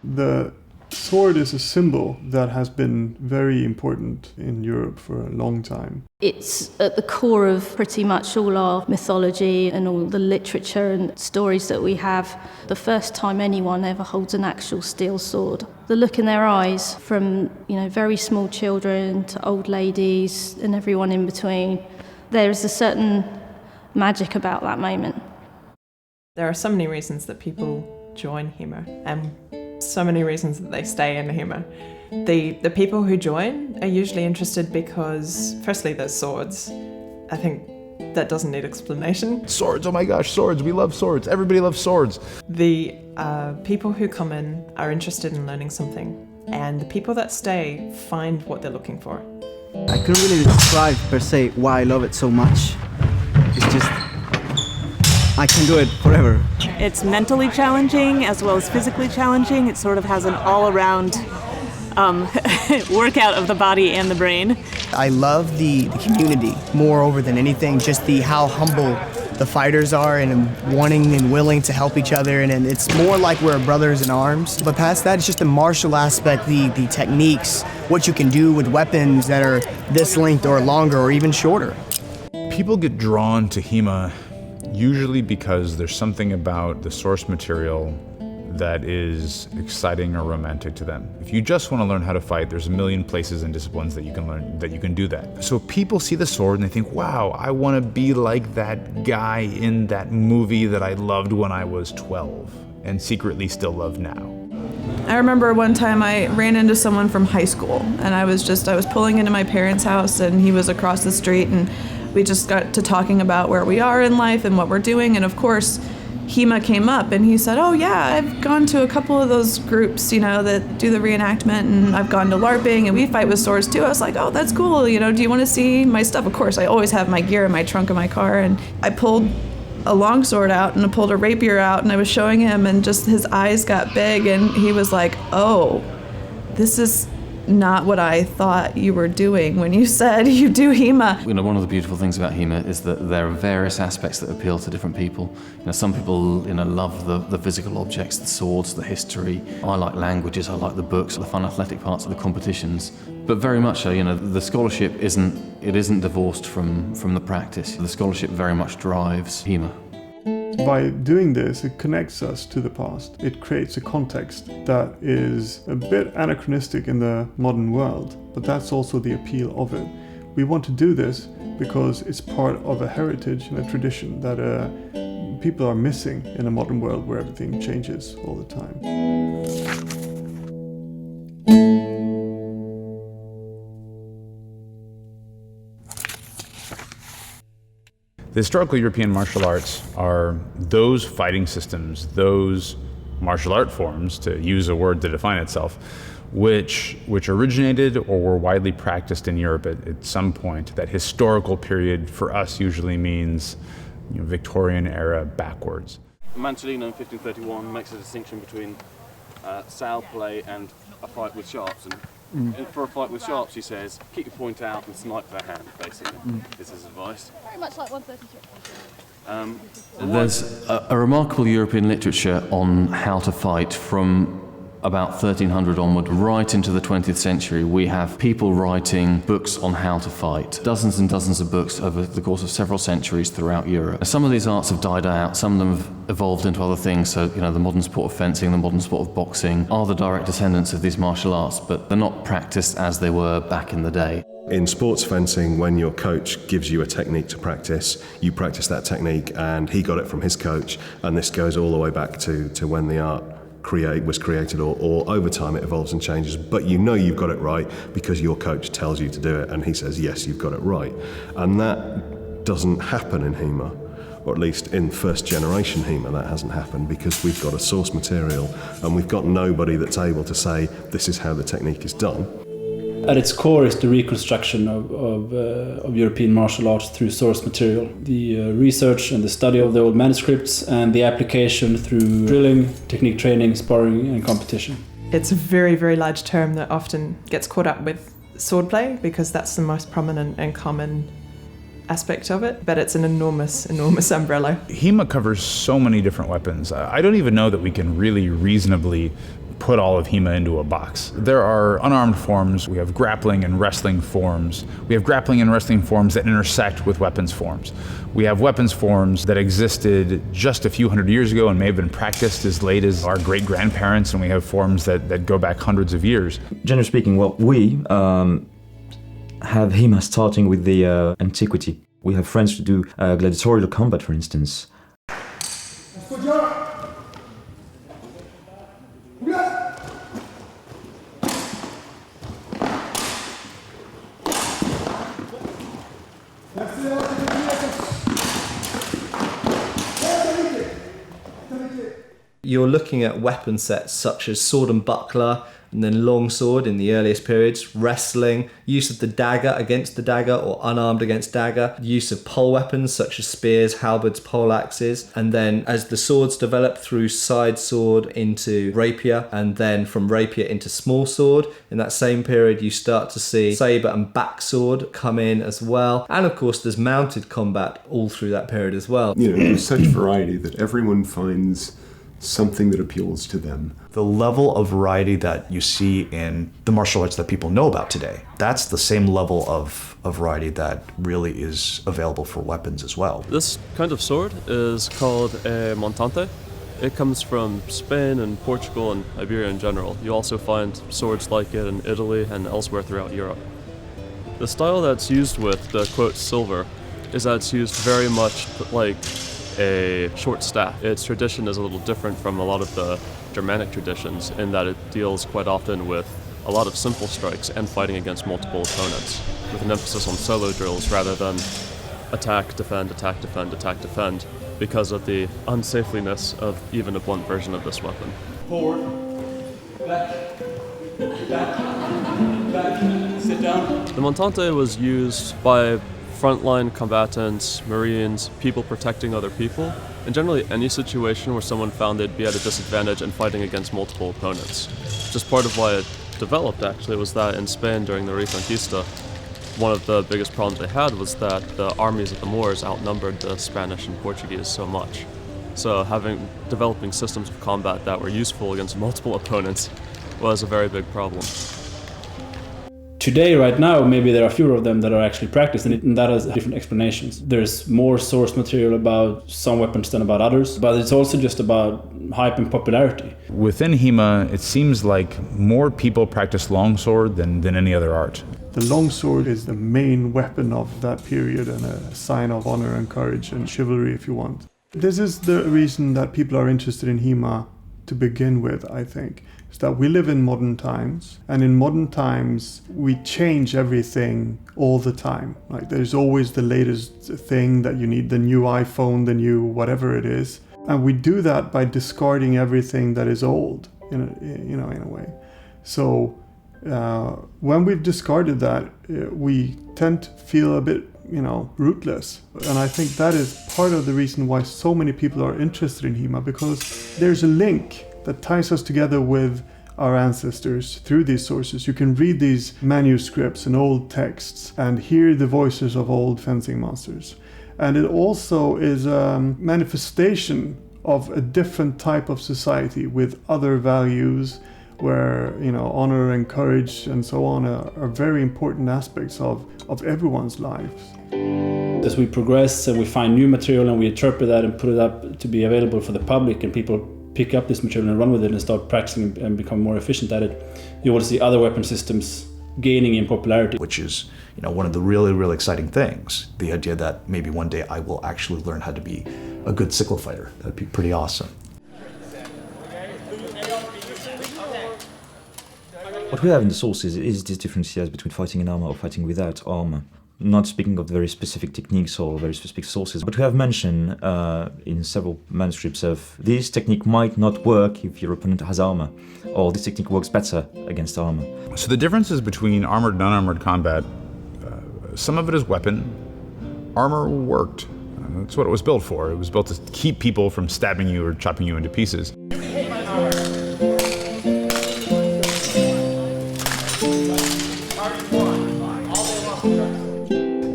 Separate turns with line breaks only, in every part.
The sword is a symbol that has been very important in Europe for a long time.
It's at the core of pretty much all our mythology and all the literature and stories that we have. The first time anyone ever holds an actual steel sword, the look in their eyes from, very small children to old ladies and everyone in between, there's a certain magic about that moment.
There are so many reasons that people join HEMA and so many reasons that they stay in HEMA. The people who join are usually interested because, firstly, there's swords. I think that doesn't need explanation.
Swords, oh my gosh, swords, we love swords. Everybody loves swords.
The people who come in are interested in learning something, and the people that stay find what they're looking for.
I couldn't really describe per se why I love it so much. It's just, I can do it forever.
It's mentally challenging as well as physically challenging. It sort of has an all-around workout of the body and the brain.
I love the community more over than anything, just how humble the fighters are and wanting and willing to help each other, and it's more like we're brothers in arms. But past that, it's just the martial aspect, the techniques, what you can do with weapons that are this length or longer or even shorter.
People get drawn to HEMA usually because there's something about the source material that is exciting or romantic to them. If you just want to learn how to fight, there's a million places and disciplines that you can learn, that you can do that. So people see the sword and they think, wow, I want to be like that guy in that movie that I loved when I was 12 and secretly still love now.
I remember one time I ran into someone from high school, and I was pulling into my parents' house and he was across the street, and we just got to talking about where we are in life and what we're doing, and of course HEMA came up and he said, oh yeah, I've gone to a couple of those groups, that do the reenactment, and I've gone to LARPing and we fight with swords too. I was like, oh, that's cool, do you want to see my stuff? Of course, I always have my gear in my trunk of my car, and I pulled a longsword out and I pulled a rapier out and I was showing him, and just his eyes got big and he was like, oh, this is not what I thought you were doing when you said you do HEMA.
One of the beautiful things about HEMA is that there are various aspects that appeal to different people. Some people love the physical objects, the swords, the history. I like languages, I like the books, the fun athletic parts of the competitions. But very much so, the scholarship isn't divorced from the practice. The scholarship very much drives HEMA.
By doing this, it connects us to the past. It creates a context that is a bit anachronistic in the modern world, but that's also the appeal of it. We want to do this because it's part of a heritage and a tradition that people are missing in a modern world where everything changes all the time.
The historical European martial arts are those fighting systems, those martial art forms, to use a word to define itself, which originated or were widely practiced in Europe at some point. That historical period for us usually means Victorian era backwards.
Mancelino in 1531 makes a distinction between sail play and a fight with sharps. And for a fight with sharps, he says, keep your point out and snipe their hand, basically. This is advice.
Very much like 133.
There's a remarkable European literature on how to fight from about 1300 onward, right into the 20th century. We have people writing books on how to fight. Dozens and dozens of books over the course of several centuries throughout Europe. Some of these arts have died out, some of them have evolved into other things. So, the modern sport of fencing, the modern sport of boxing are the direct descendants of these martial arts, but they're not practiced as they were back in the day.
In sports fencing, when your coach gives you a technique to practice, you practice that technique, and he got it from his coach, and this goes all the way back to when the art was created, or over time it evolves and changes, but you've got it right because your coach tells you to do it and he says, yes, you've got it right. And that doesn't happen in HEMA, or at least in first generation HEMA that hasn't happened, because we've got a source material and we've got nobody that's able to say, this is how the technique is done.
At its core is the reconstruction of European martial arts through source material. The research and the study of the old manuscripts and the application through drilling, technique training, sparring and competition.
It's a very, very large term that often gets caught up with swordplay because that's the most prominent and common aspect of it, but it's an enormous, enormous umbrella.
HEMA covers so many different weapons. I don't even know that we can really reasonably put all of HEMA into a box. There are unarmed forms, we have grappling and wrestling forms. We have grappling and wrestling forms that intersect with weapons forms. We have weapons forms that existed just a few hundred years ago and may have been practiced as late as our great-grandparents, and we have forms that go back hundreds of years.
Generally speaking, well, we have HEMA starting with the antiquity. We have friends who do gladiatorial combat, for instance.
You're looking at weapon sets such as sword and buckler, and then longsword in the earliest periods, wrestling, use of the dagger against the dagger or unarmed against dagger, use of pole weapons such as spears, halberds, poleaxes, and then as the swords develop through side sword into rapier, and then from rapier into small sword, in that same period you start to see saber and backsword come in as well, and of course there's mounted combat all through that period as well.
You know, there's such variety that everyone finds something that appeals to them.
The level of variety that you see in the martial arts that people know about today, that's the same level of variety that really is available for weapons as well.
This kind of sword is called a montante. It comes from Spain and Portugal and Iberia in general. You also find swords like it in Italy and elsewhere throughout Europe. The style that's used with the quote silver is that it's used very much like a short staff. Its tradition is a little different from a lot of the Germanic traditions in that it deals quite often with a lot of simple strikes and fighting against multiple opponents, with an emphasis on solo drills rather than attack, defend, attack, defend, attack, defend, because of the unsafeliness of even a blunt version of this weapon.
Forward, back, sit down.
The montante was used by frontline combatants, Marines, people protecting other people, and generally any situation where someone found they'd be at a disadvantage and fighting against multiple opponents. Just part of why it developed actually was that in Spain during the Reconquista, one of the biggest problems they had was that the armies of the Moors outnumbered the Spanish and Portuguese so much. So developing systems of combat that were useful against multiple opponents was a very big problem.
Today, right now, maybe there are fewer of them that are actually practiced, and that has different explanations. There's more source material about some weapons than about others, but it's also just about hype and popularity.
Within HEMA, it seems like more people practice longsword than any other art.
The longsword is the main weapon of that period and a sign of honor and courage and chivalry, if you want. This is the reason that people are interested in HEMA to begin with, I think. Is that we live in modern times, and in modern times we change everything all the time. Like there's always the latest thing that you need, the new iPhone, the new whatever it is, and we do that by discarding everything that is old, in a way. So when we've discarded that, we tend to feel a bit, rootless. And I think that is part of the reason why so many people are interested in HEMA, because there's a link that ties us together with our ancestors through these sources. You can read these manuscripts and old texts and hear the voices of old fencing masters. And it also is a manifestation of a different type of society with other values where, honor and courage and so on are very important aspects of everyone's lives.
As we progress and we find new material and we interpret that and put it up to be available for the public, and people pick up this material and run with it and start practicing and become more efficient at it, you will see other weapon systems gaining in popularity.
Which is, one of the really, really exciting things. The idea that maybe one day I will actually learn how to be a good sickle fighter. That'd be pretty awesome. What we have in the sources is this difference between fighting in armor or fighting without armor. Not speaking of very specific techniques or very specific sources, but we have mentioned in several manuscripts of this technique might not work if your opponent has armor, or this technique works better against armor.
So the differences between armored and unarmored combat, some of it is weapon. Armor worked. That's what it was built for. It was built to keep people from stabbing you or chopping you into pieces.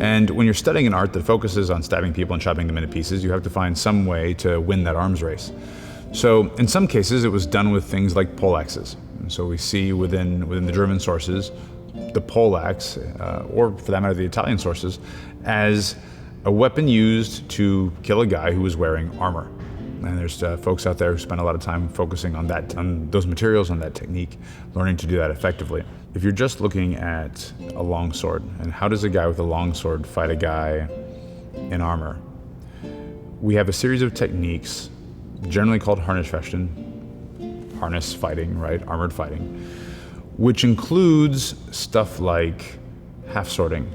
And when you're studying an art that focuses on stabbing people and chopping them into pieces, you have to find some way to win that arms race. So in some cases, it was done with things like poleaxes. And so we see within the German sources, the poleaxe, or for that matter, the Italian sources, as a weapon used to kill a guy who was wearing armor. And there's folks out there who spend a lot of time focusing on that, on those materials, on that technique, learning to do that effectively. If you're just looking at a longsword, and how does a guy with a longsword fight a guy in armor? We have a series of techniques, generally called Harnischfechten, harness fighting, right, armored fighting, which includes stuff like half swording,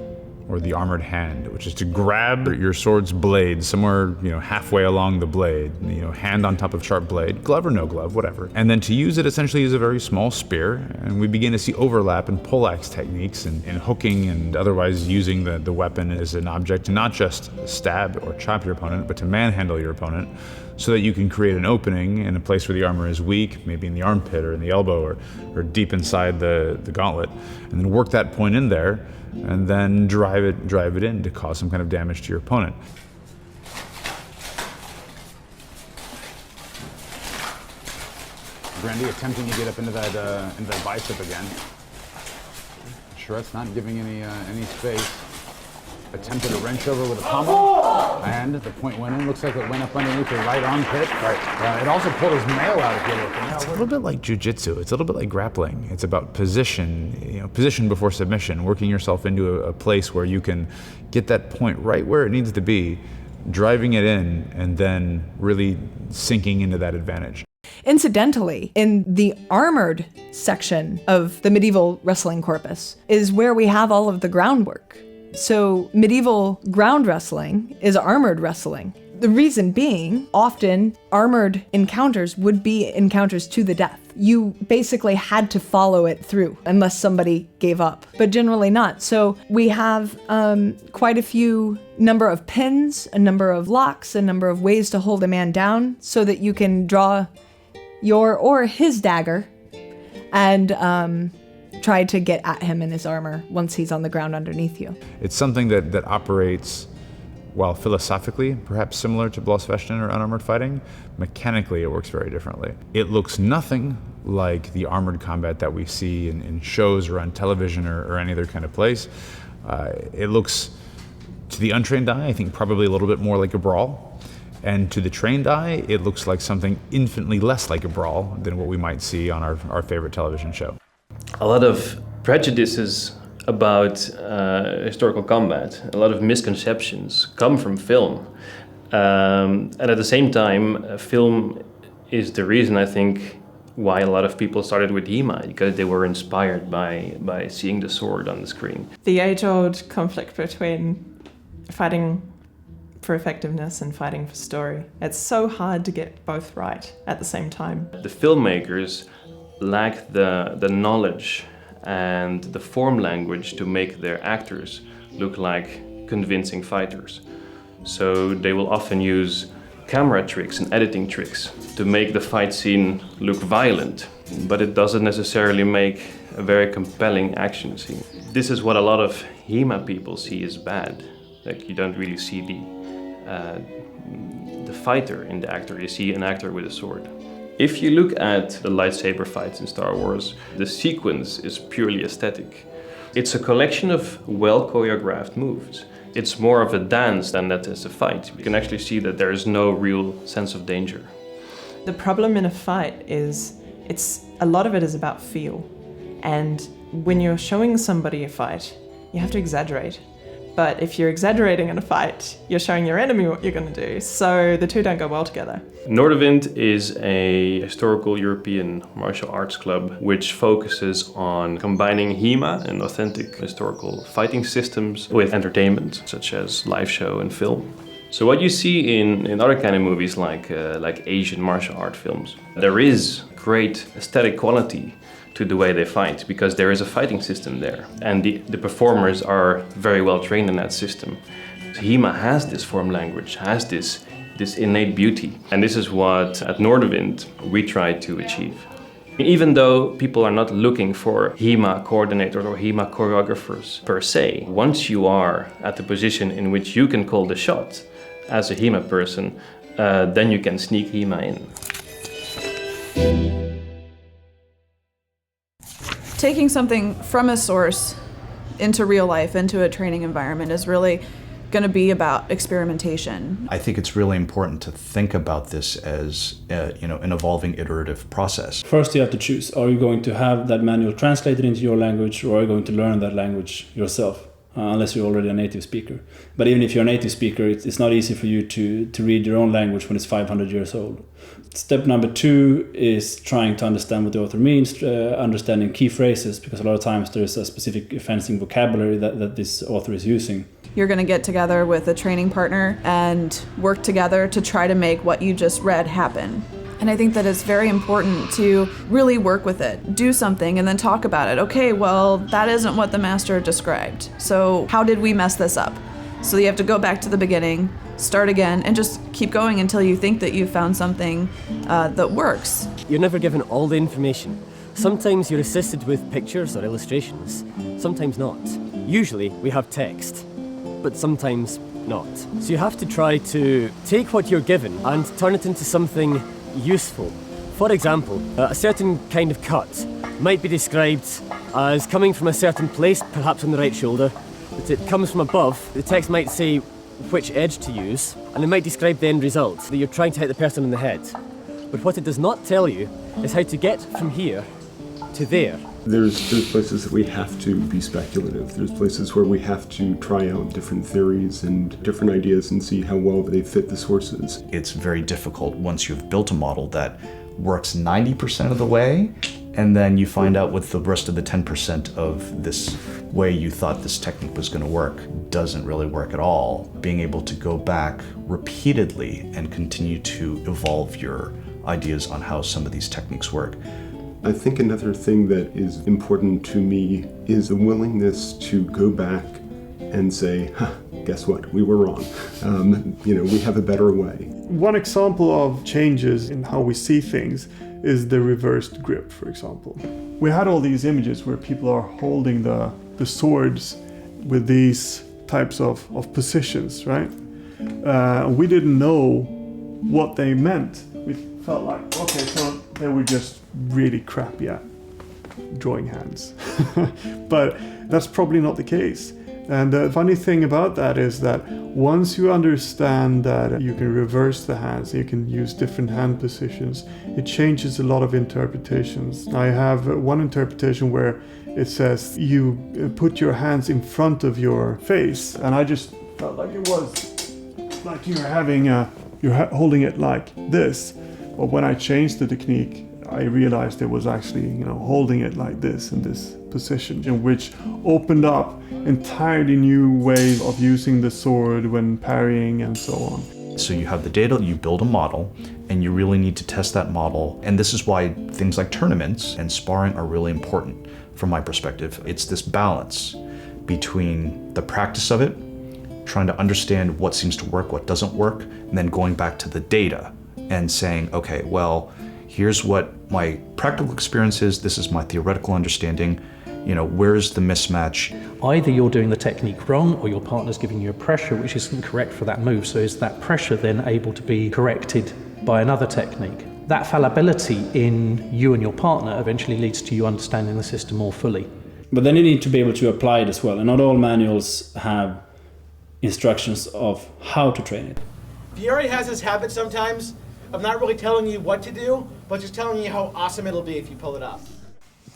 or the armored hand, which is to grab your sword's blade somewhere, halfway along the blade, hand on top of sharp blade, glove or no glove, whatever. And then to use it essentially as a very small spear, and we begin to see overlap in poleaxe techniques and hooking and otherwise using the weapon as an object to not just stab or chop your opponent, but to manhandle your opponent so that you can create an opening in a place where the armor is weak, maybe in the armpit or in the elbow or deep inside the gauntlet, and then work that point in there, and then drive it in to cause some kind of damage to your opponent. Brandy attempting to get up into that bicep again. Sure, it's not giving any space. Attempted a wrench over with a pommel, and the point went in. Looks like it went up underneath the right armpit. Right. It also pulled his mail out if you're looking. It's a little bit like jiu-jitsu. It's a little bit like grappling. It's about position, position before submission, working yourself into a place where you can get that point right where it needs to be, driving it in, and then really sinking into that advantage.
Incidentally, in the armored section of the medieval wrestling corpus is where we have all of the groundwork. So medieval ground wrestling is armored wrestling. The reason being, often armored encounters would be encounters to the death. You basically had to follow it through unless somebody gave up, but generally not. So we have quite a few number of pins, a number of locks, a number of ways to hold a man down so that you can draw your or his dagger and try to get at him in his armor once he's on the ground underneath you.
It's something that operates, while philosophically perhaps similar to Blossfechten or unarmored fighting, mechanically it works very differently. It looks nothing like the armored combat that we see in shows or on television or any other kind of place. It looks, to the untrained eye, I think probably a little bit more like a brawl. And to the trained eye, it looks like something infinitely less like a brawl than what we might see on our favorite television show.
A lot of prejudices about historical combat, a lot of misconceptions come from film. And at the same time, film is the reason, I think, why a lot of people started with HEMA, because they were inspired by seeing the sword on the screen.
The age-old conflict between fighting for effectiveness and fighting for story. It's so hard to get both right at the same time.
The filmmakers lack the knowledge and the form language to make their actors look like convincing fighters. So they will often use camera tricks and editing tricks to make the fight scene look violent, but it doesn't necessarily make a very compelling action scene. This is what a lot of HEMA people see as bad. Like, you don't really see the fighter in the actor, you see an actor with a sword. If you look at the lightsaber fights in Star Wars, the sequence is purely aesthetic. It's a collection of well choreographed moves. It's more of a dance than that is a fight. You can actually see that there is no real sense of danger.
The problem in a fight is a lot of it is about feel. And when you're showing somebody a fight, you have to exaggerate. But if you're exaggerating in a fight, you're showing your enemy what you're going to do. So the two don't go well together.
Noorderwind is a historical European martial arts club which focuses on combining HEMA and authentic historical fighting systems with entertainment, such as live show and film. So what you see in other kind of movies like Asian martial art films, there is great aesthetic quality to the way they fight, because there is a fighting system there, and the performers are very well trained in that system. So HEMA has this form language, has this innate beauty, and this is what at Noorderwind we try to achieve. Even though people are not looking for HEMA coordinators or HEMA choreographers per se, once you are at the position in which you can call the shot as a HEMA person, then you can sneak HEMA in.
Taking something from a source into real life, into a training environment, is really going to be about experimentation.
I think it's really important to think about this as an evolving iterative process.
First you have to choose, are you going to have that manual translated into your language, or are you going to learn that language yourself? Unless you're already a native speaker. But even if you're a native speaker, it's not easy for you to read your own language when it's 500 years old. Step number 2 is trying to understand what the author means, understanding key phrases, because a lot of times there's a specific fencing vocabulary that this author is using.
You're going to get together with a training partner and work together to try to make what you just read happen. And I think that it's very important to really work with it, do something, and then talk about it. Okay, well, that isn't what the master described. So how did we mess this up? So you have to go back to the beginning, start again, and just keep going until you think that you've found something that works.
You're never given all the information. Sometimes you're assisted with pictures or illustrations, sometimes not. Usually we have text, but sometimes not. So you have to try to take what you're given and turn it into something useful. For example, a certain kind of cut might be described as coming from a certain place, perhaps on the right shoulder, but it comes from above. The text might say which edge to use, and it might describe the end result, that you're trying to hit the person in the head. But what it does not tell you is how to get from here to there.
There's places that we have to be speculative. There's places where we have to try out different theories and different ideas and see how well they fit the sources.
It's very difficult once you've built a model that works 90% of the way, and then you find out with the rest of the 10% of this way you thought this technique was going to work doesn't really work at all. Being able to go back repeatedly and continue to evolve your ideas on how some of these techniques work.
I think another thing that is important to me is the willingness to go back and say, guess what, we were wrong. We have a better way.
One example of changes in how we see things is the reversed grip, for example. We had all these images where people are holding the swords with these types of positions, right? We didn't know what they meant. We felt like, okay, so they were just really crappy at drawing hands. But that's probably not the case. And the funny thing about that is that once you understand that you can reverse the hands, you can use different hand positions, it changes a lot of interpretations. I have one interpretation where it says you put your hands in front of your face, and I just felt like it was like you're holding it like this. But when I changed the technique, I realized it was actually, holding it like this in this position, which opened up entirely new ways of using the sword when parrying and so on.
So you have the data, you build a model, and you really need to test that model. And this is why things like tournaments and sparring are really important from my perspective. It's this balance between the practice of it, trying to understand what seems to work, what doesn't work, and then going back to the data and saying, okay, well, here's what my practical experience is, this is my theoretical understanding, where's the mismatch?
Either you're doing the technique wrong or your partner's giving you a pressure which isn't correct for that move, so is that pressure then able to be corrected by another technique? That fallibility in you and your partner eventually leads to you understanding the system more fully.
But then you need to be able to apply it as well, and not all manuals have instructions of how to train it.
Fiore has this habit sometimes of not really telling you what to do, but just telling you how awesome it'll be if you pull it up.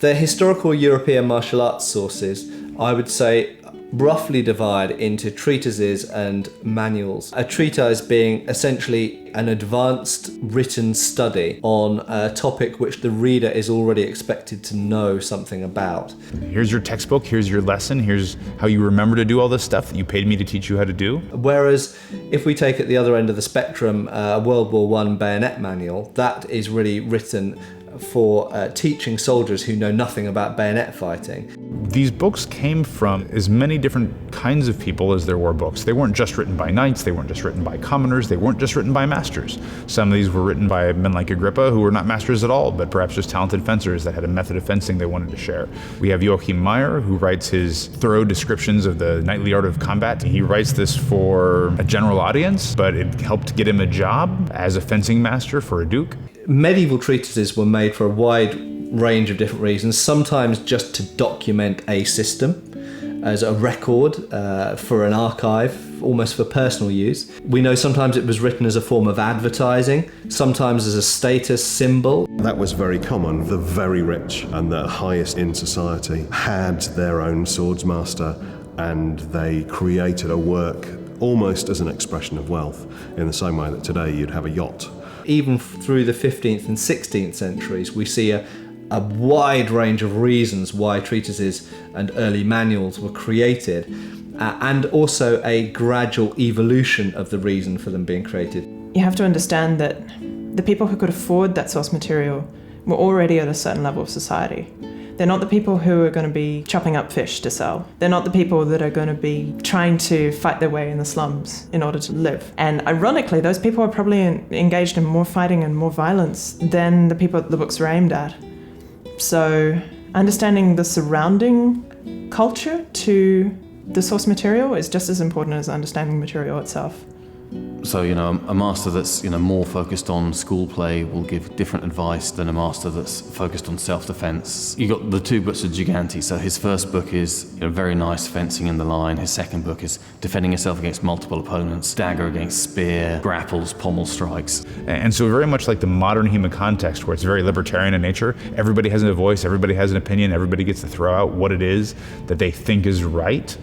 The historical European martial arts sources, I would say, roughly divide into treatises and manuals. A treatise being essentially an advanced written study on a topic which the reader is already expected to know something about.
Here's your textbook, here's your lesson, here's how you remember to do all this stuff that you paid me to teach you how to do.
Whereas if we take at the other end of the spectrum, World War I bayonet manual, that is really written for teaching soldiers who know nothing about bayonet fighting.
These books came from as many different kinds of people as there were books. They weren't just written by knights, they weren't just written by commoners, they weren't just written by masters. Some of these were written by men like Agrippa, who were not masters at all, but perhaps just talented fencers that had a method of fencing they wanted to share. We have Joachim Meyer, who writes his thorough descriptions of the knightly art of combat. He writes this for a general audience, but it helped get him a job as a fencing master for a duke.
Medieval treatises were made for a wide range of different reasons, sometimes just to document a system as a record for an archive, almost for personal use. We know sometimes it was written as a form of advertising, sometimes as a status symbol.
That was very common. The very rich and the highest in society had their own swordsmaster, and they created a work almost as an expression of wealth, in the same way that today you'd have a yacht.
Even through the 15th and 16th centuries, we see a wide range of reasons why treatises and early manuals were created, and also a gradual evolution of the reason for them being created.
You have to understand that the people who could afford that source material were already at a certain level of society. They're not the people who are going to be chopping up fish to sell. They're not the people that are going to be trying to fight their way in the slums in order to live. And ironically, those people are probably engaged in more fighting and more violence than the people the books are aimed at. So understanding the surrounding culture to the source material is just as important as understanding the material itself.
So, a master that's, more focused on school play will give different advice than a master that's focused on self-defense. You got the two books of Gigante. So his first book is very nice fencing in the line. His second book is defending yourself against multiple opponents, dagger against spear, grapples, pommel strikes.
And so very much like the modern HEMA context, where it's very libertarian in nature, everybody has a voice, everybody has an opinion, everybody gets to throw out what it is that they think is right.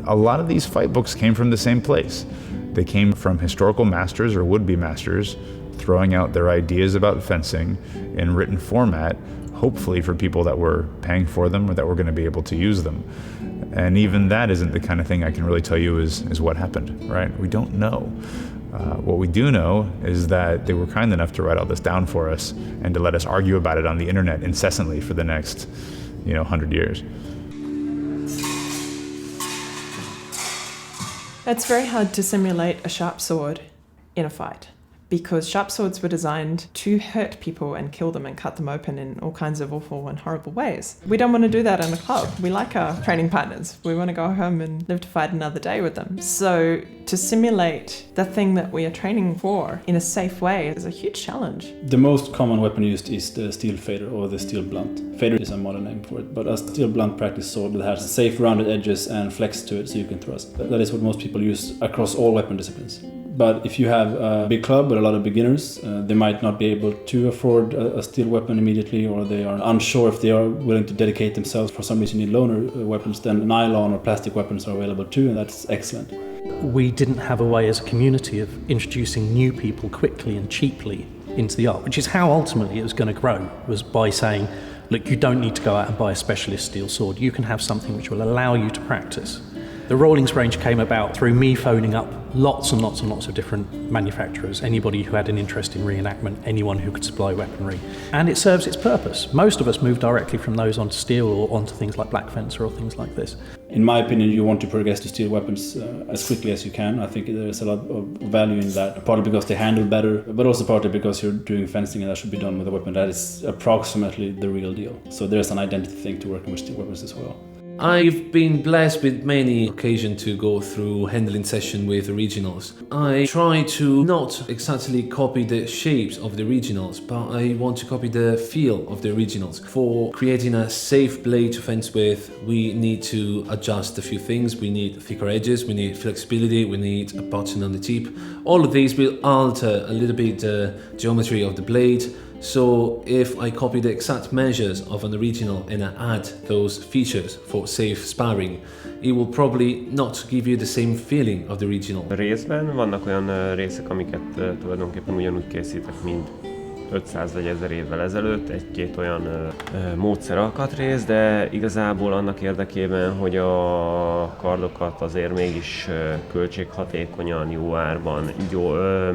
A lot of these fight books came from the same place. They came from historical masters or would-be masters throwing out their ideas about fencing in written format, hopefully for people that were paying for them or that were going to be able to use them. And even that isn't the kind of thing I can really tell you is what happened, right? We don't know. What we do know is that they were kind enough to write all this down for us and to let us argue about it on the internet incessantly for the next, 100 years.
It's very hard to simulate a sharp sword in a fight, because sharp swords were designed to hurt people and kill them and cut them open in all kinds of awful and horrible ways. We don't want to do that in a club. We like our training partners. We want to go home and live to fight another day with them. So to simulate the thing that we are training for in a safe way is a huge challenge.
The most common weapon used is the steel fader or the steel blunt. Fader is a modern name for it, but a steel blunt practice sword that has safe rounded edges and flex to it so you can thrust. That is what most people use across all weapon disciplines. But if you have a big club with a lot of beginners, they might not be able to afford a steel weapon immediately, or they are unsure if they are willing to dedicate themselves. For some reason you need loaner weapons, then nylon or plastic weapons are available too, and that's excellent.
We didn't have a way as a community of introducing new people quickly and cheaply into the art, which is how ultimately it was going to grow, was by saying, look, you don't need to go out and buy a specialist steel sword. You can have something which will allow you to practice. The Rawlings range came about through me phoning up lots and lots and lots of different manufacturers, anybody who had an interest in reenactment, anyone who could supply weaponry. And it serves its purpose. Most of us moved directly from those onto steel or onto things like Black Fencer or things like this.
In my opinion, you want to progress to steel weapons as quickly as you can. I think there's a lot of value in that, partly because they handle better, but also partly because you're doing fencing and that should be done with a weapon that is approximately the real deal. So there's an identity thing to working with steel weapons as well.
I've been blessed with many occasions to go through handling session with originals. I try to not exactly copy the shapes of the originals, but I want to copy the feel of the originals. For creating a safe blade to fence with, we need to adjust a few things. We need thicker edges, we need flexibility, we need a button on the tip. All of these will alter a little bit the geometry of the blade. So if I copy the exact measures of an original and I add those features for safe sparring, it will probably not give you the same feeling of the original.
Részben vannak olyan részek, amiket tulajdonképpen ugyanúgy készítek, mint 500 vagy 1000 évvel ezelőtt, egy-két olyan módszer alkatrész, de igazából annak érdekében, hogy a kardokat azért mégis költséghatékonyan, jó árban,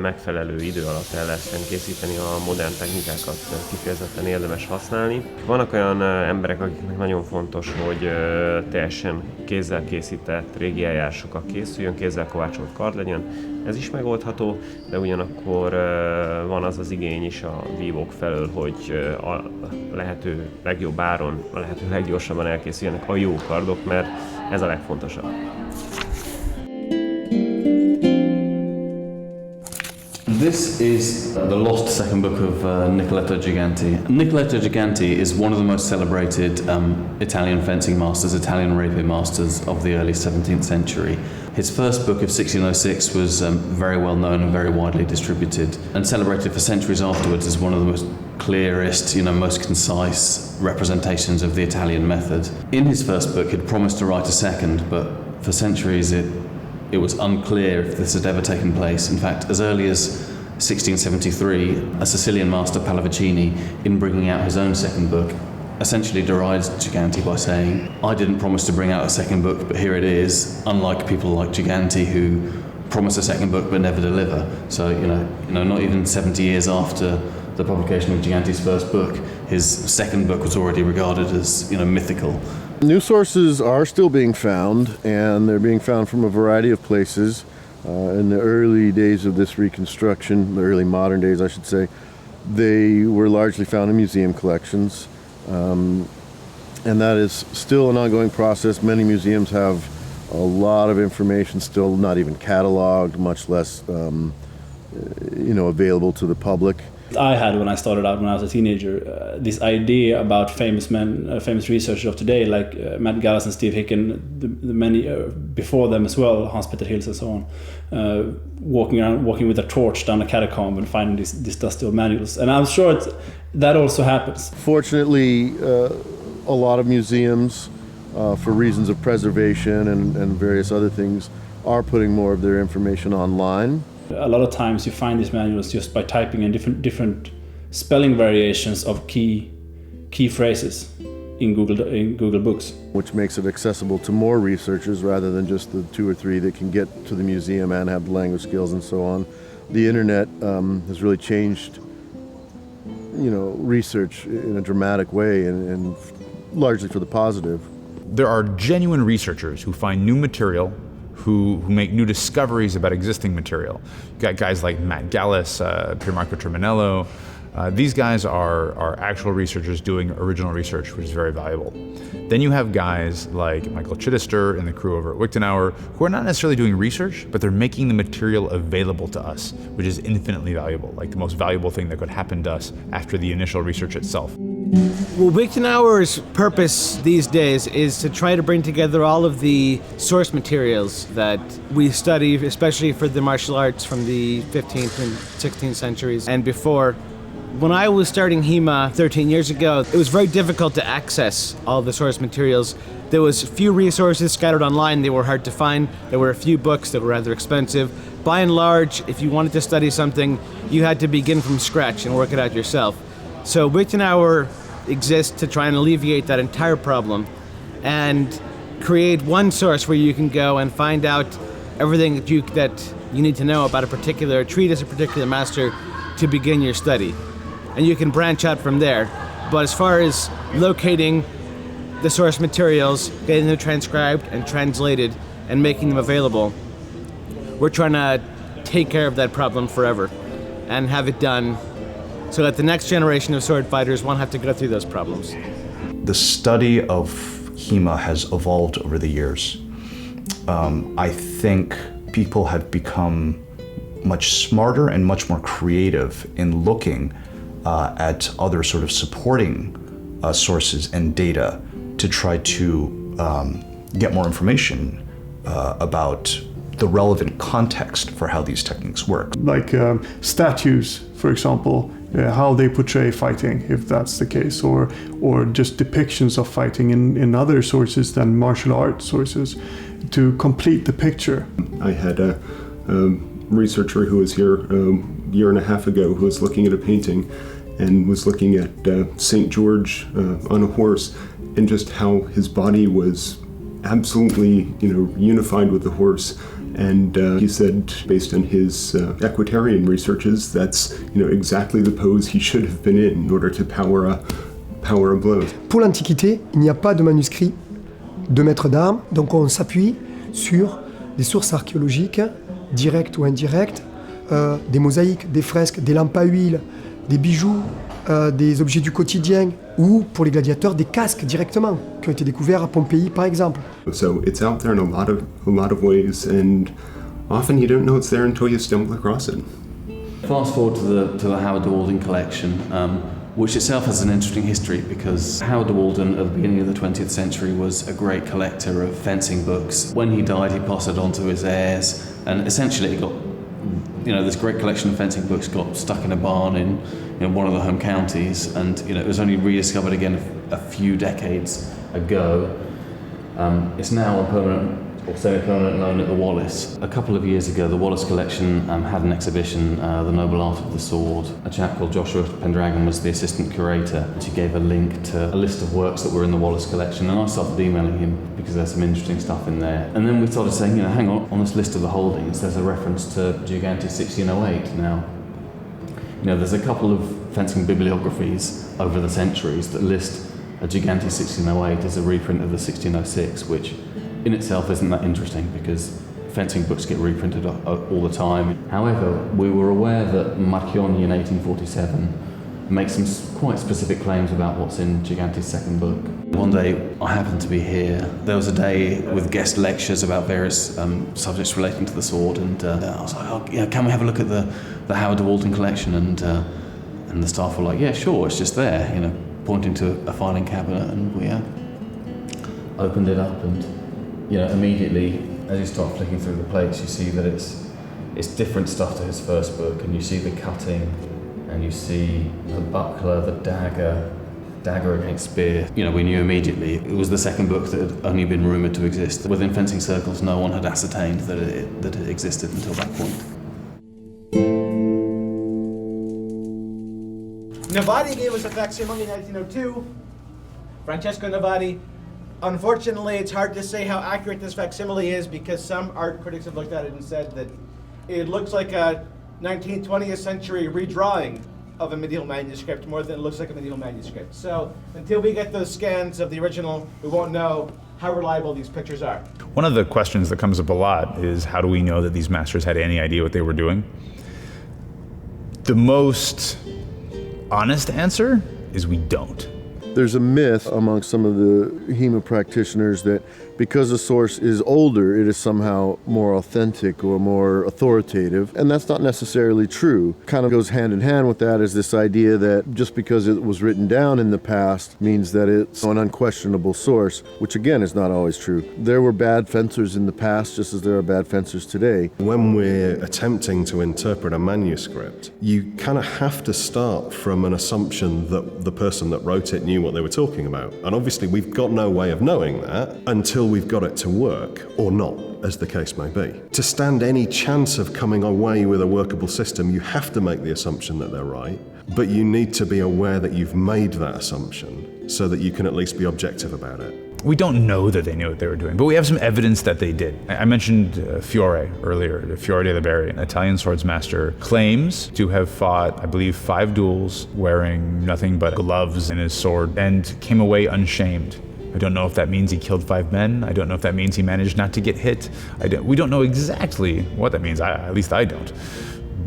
megfelelő idő alatt el lehessen készíteni, a modern technikákat kifejezetten érdemes használni. Vannak olyan emberek, akiknek nagyon fontos, hogy teljesen kézzel készített régi eljárásokkal készüljön, kézzel kovácsolt kard legyen. Ez is megoldható, de ugyanakkor van az az igény is a vívók felől, hogy a lehető legjobb áron, a lehető leggyorsabban elkészüljenek a jó kardok, mert ez a legfontosabb.
This is the lost second book of Nicoletto Giganti. Nicoletto Giganti is one of the most celebrated Italian fencing masters, Italian rapier masters of the early 17th century. His first book of 1606 was very well known and very widely distributed, and celebrated for centuries afterwards as one of the most clearest, most concise representations of the Italian method. In his first book, he'd promised to write a second, but for centuries it was unclear if this had ever taken place. In fact, as early as 1673, a Sicilian master, Pallavicini, in bringing out his own second book, essentially derides Giganti by saying, I didn't promise to bring out a second book, but here it is, unlike people like Giganti who promise a second book but never deliver. So, not even 70 years after the publication of Giganti's first book, his second book was already regarded as, mythical.
New sources are still being found, and they're being found from a variety of places. In the early days of this reconstruction, the early modern days, I should say, they were largely found in museum collections. And that is still an ongoing process. Many museums have a lot of information still not even cataloged, much less, available to the public.
I had, when I started out when I was a teenager, this idea about famous men, famous researchers of today, like Matt Gallas and Steve Hicken, the many before them as well, Hans Peter Hills and so on, walking with a torch down a catacomb and finding these dusty old manuals. And I'm sure that also happens.
Fortunately, a lot of museums, for reasons of preservation and various other things, are putting more of their information online.
A lot of times you find these manuals just by typing in different spelling variations of key phrases in Google Books.
Which makes it accessible to more researchers rather than just the 2 or 3 that can get to the museum and have the language skills and so on. The internet has really changed, research in a dramatic way and largely for the positive.
There are genuine researchers who find new material, who make new discoveries about existing material. You got guys like Matt Gallas, Pier Marco Terminello. These guys are actual researchers doing original research, which is very valuable. Then you have guys like Michael Chittister and the crew over at Wichtenauer, who are not necessarily doing research, but they're making the material available to us, which is infinitely valuable, like the most valuable thing that could happen to us after the initial research itself.
Well, Wichtenauer's purpose these days is to try to bring together all of the source materials that we study, especially for the martial arts from the 15th and 16th centuries and before. When I was starting HEMA 13 years ago, it was very difficult to access all the source materials. There was few resources scattered online. They were hard to find. There were a few books that were rather expensive. By and large, if you wanted to study something, you had to begin from scratch and work it out yourself. So Wichtenauer exists to try and alleviate that entire problem and create one source where you can go and find out everything that you need to know about a particular treatise, a particular master, to begin your study. And you can branch out from there. But as far as locating the source materials, getting them transcribed and translated, and making them available, we're trying to take care of that problem forever and have it done so that the next generation of sword fighters won't have to go through those problems.
The study of HEMA has evolved over the years. I think people have become much smarter and much more creative in looking at other sort of supporting sources and data to try to get more information about the relevant context for how these techniques work.
Like statues, for example, how they portray fighting, if that's the case, or just depictions of fighting in other sources than martial art sources to complete the picture.
I had a researcher who was here a year and a half ago who was looking at a painting and was looking at St. George on a horse and just how his body was absolutely, unified with the horse. And he said, based on his equestrian researches, that's exactly the pose he should have been in order to power a blow.
Pour l'Antiquité, il n'y a pas de manuscrit de maître d'armes, donc on s'appuie sur des sources archéologiques, directes ou indirectes, des mosaïques, des fresques, des lampes à huile, des bijoux, des objets du quotidien, ou pour les gladiateurs, des casques directement, qui ont été découverts à Pompéi par exemple.
So it's out there in a lot of ways, and often you don't know it's there until you stumble across it.
Fast forward to the Howard de Walden collection, which itself has an interesting history because Howard de Walden at the beginning of the 20th century was a great collector of fencing books. When he died, he passed it on to his heirs, and essentially it got, this great collection of fencing books got stuck in a barn in one of the home counties, and it was only rediscovered again a few decades ago. It's now a permanent or semi-permanent loan at the Wallace. A couple of years ago, the Wallace collection had an exhibition, The Noble Art of the Sword. A chap called Joshua Pendragon was the assistant curator, and he gave a link to a list of works that were in the Wallace collection, and I started emailing him because there's some interesting stuff in there. And then we started saying, hang on this list of the holdings, there's a reference to Gigante 1608. Now, there's a couple of fencing bibliographies over the centuries that list a Gigante 1608 as a reprint of the 1606, which in itself isn't that interesting because fencing books get reprinted all the time. However, we were aware that Marchionni in 1847 makes some quite specific claims about what's in Gigante's second book. One day I happened to be here. There was a day with guest lectures about various subjects relating to the sword, and I was like, can we have a look at the Howard de Walden collection? And the staff were like, yeah, sure, it's just there, pointing to a filing cabinet, and we opened it up, and immediately as you start flicking through the plates, you see that it's different stuff to his first book, and you see the cutting, and you see the buckler, the dagger against spear. We knew immediately it was the second book that had only been rumoured to exist. Within fencing circles, no one had ascertained that it existed until that point.
Navati gave us a facsimile in 1902. Francesco Navati. Unfortunately, it's hard to say how accurate this facsimile is because some art critics have looked at it and said that it looks like a 19th, 20th century redrawing of a medieval manuscript more than it looks like a medieval manuscript. So until we get those scans of the original, we won't know how reliable these pictures are.
One of the questions that comes up a lot is, how do we know that these masters had any idea what they were doing? The most honest answer is we don't.
There's a myth among some of the HEMA practitioners that because a source is older, it is somehow more authentic or more authoritative, and that's not necessarily true. Kind of goes hand in hand with that is this idea that just because it was written down in the past means that it's an unquestionable source, which again is not always true. There were bad fencers in the past just as there are bad fencers today.
When we're attempting to interpret a manuscript, you kind of have to start from an assumption that the person that wrote it knew what they were talking about. And obviously we've got no way of knowing that until we've got it to work, or not, as the case may be. To stand any chance of coming away with a workable system, you have to make the assumption that they're right, but you need to be aware that you've made that assumption so that you can at least be objective about it.
We don't know that they knew what they were doing, but we have some evidence that they did. I mentioned Fiore earlier. Fiore della Barri, an Italian swordsmaster, claims to have fought, I believe, 5 duels wearing nothing but gloves in his sword and came away unshamed. I don't know if that means he killed 5 men. I don't know if that means he managed not to get hit. We don't know exactly what that means. At least I don't.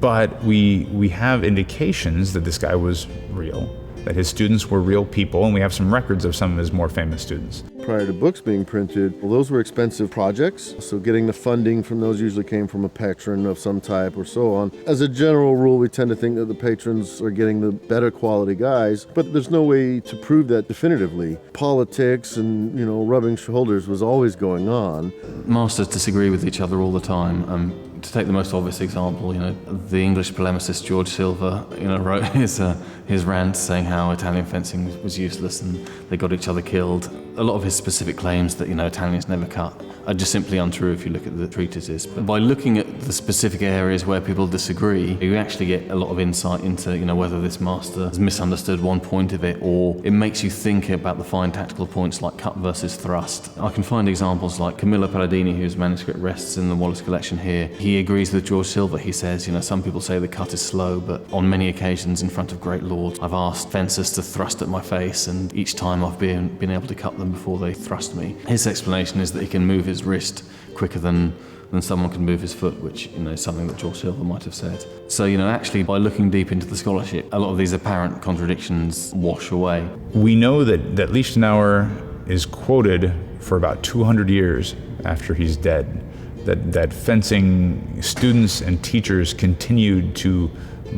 But we have indications that this guy was real, that his students were real people, and we have some records of some of his more famous students.
Prior to books being printed, well, those were expensive projects, so getting the funding from those usually came from a patron of some type or so on. As a general rule, we tend to think that the patrons are getting the better quality guys, but there's no way to prove that definitively. Politics and, rubbing shoulders was always going on.
Masters disagree with each other all the time. To take the most obvious example, the English polemicist George Silver, wrote his rant saying how Italian fencing was useless and they got each other killed. A lot of his specific claims that, Italians never cut are just simply untrue if you look at the treatises. But by looking at the specific areas where people disagree, you actually get a lot of insight into, whether this master has misunderstood one point of it, or it makes you think about the fine tactical points like cut versus thrust. I can find examples like Camillo Palladini, whose manuscript rests in the Wallace collection here. He agrees with George Silver. He says, some people say the cut is slow, but on many occasions in front of great lords, I've asked fencers to thrust at my face, and each time I've been able to cut them before they thrust me. His explanation is that he can move his wrist quicker than someone can move his foot, which is something that George Silver might have said. So actually by looking deep into the scholarship, a lot of these apparent contradictions wash away.
We know that Liechtenauer is quoted for about 200 years after he's dead. that fencing students and teachers continued to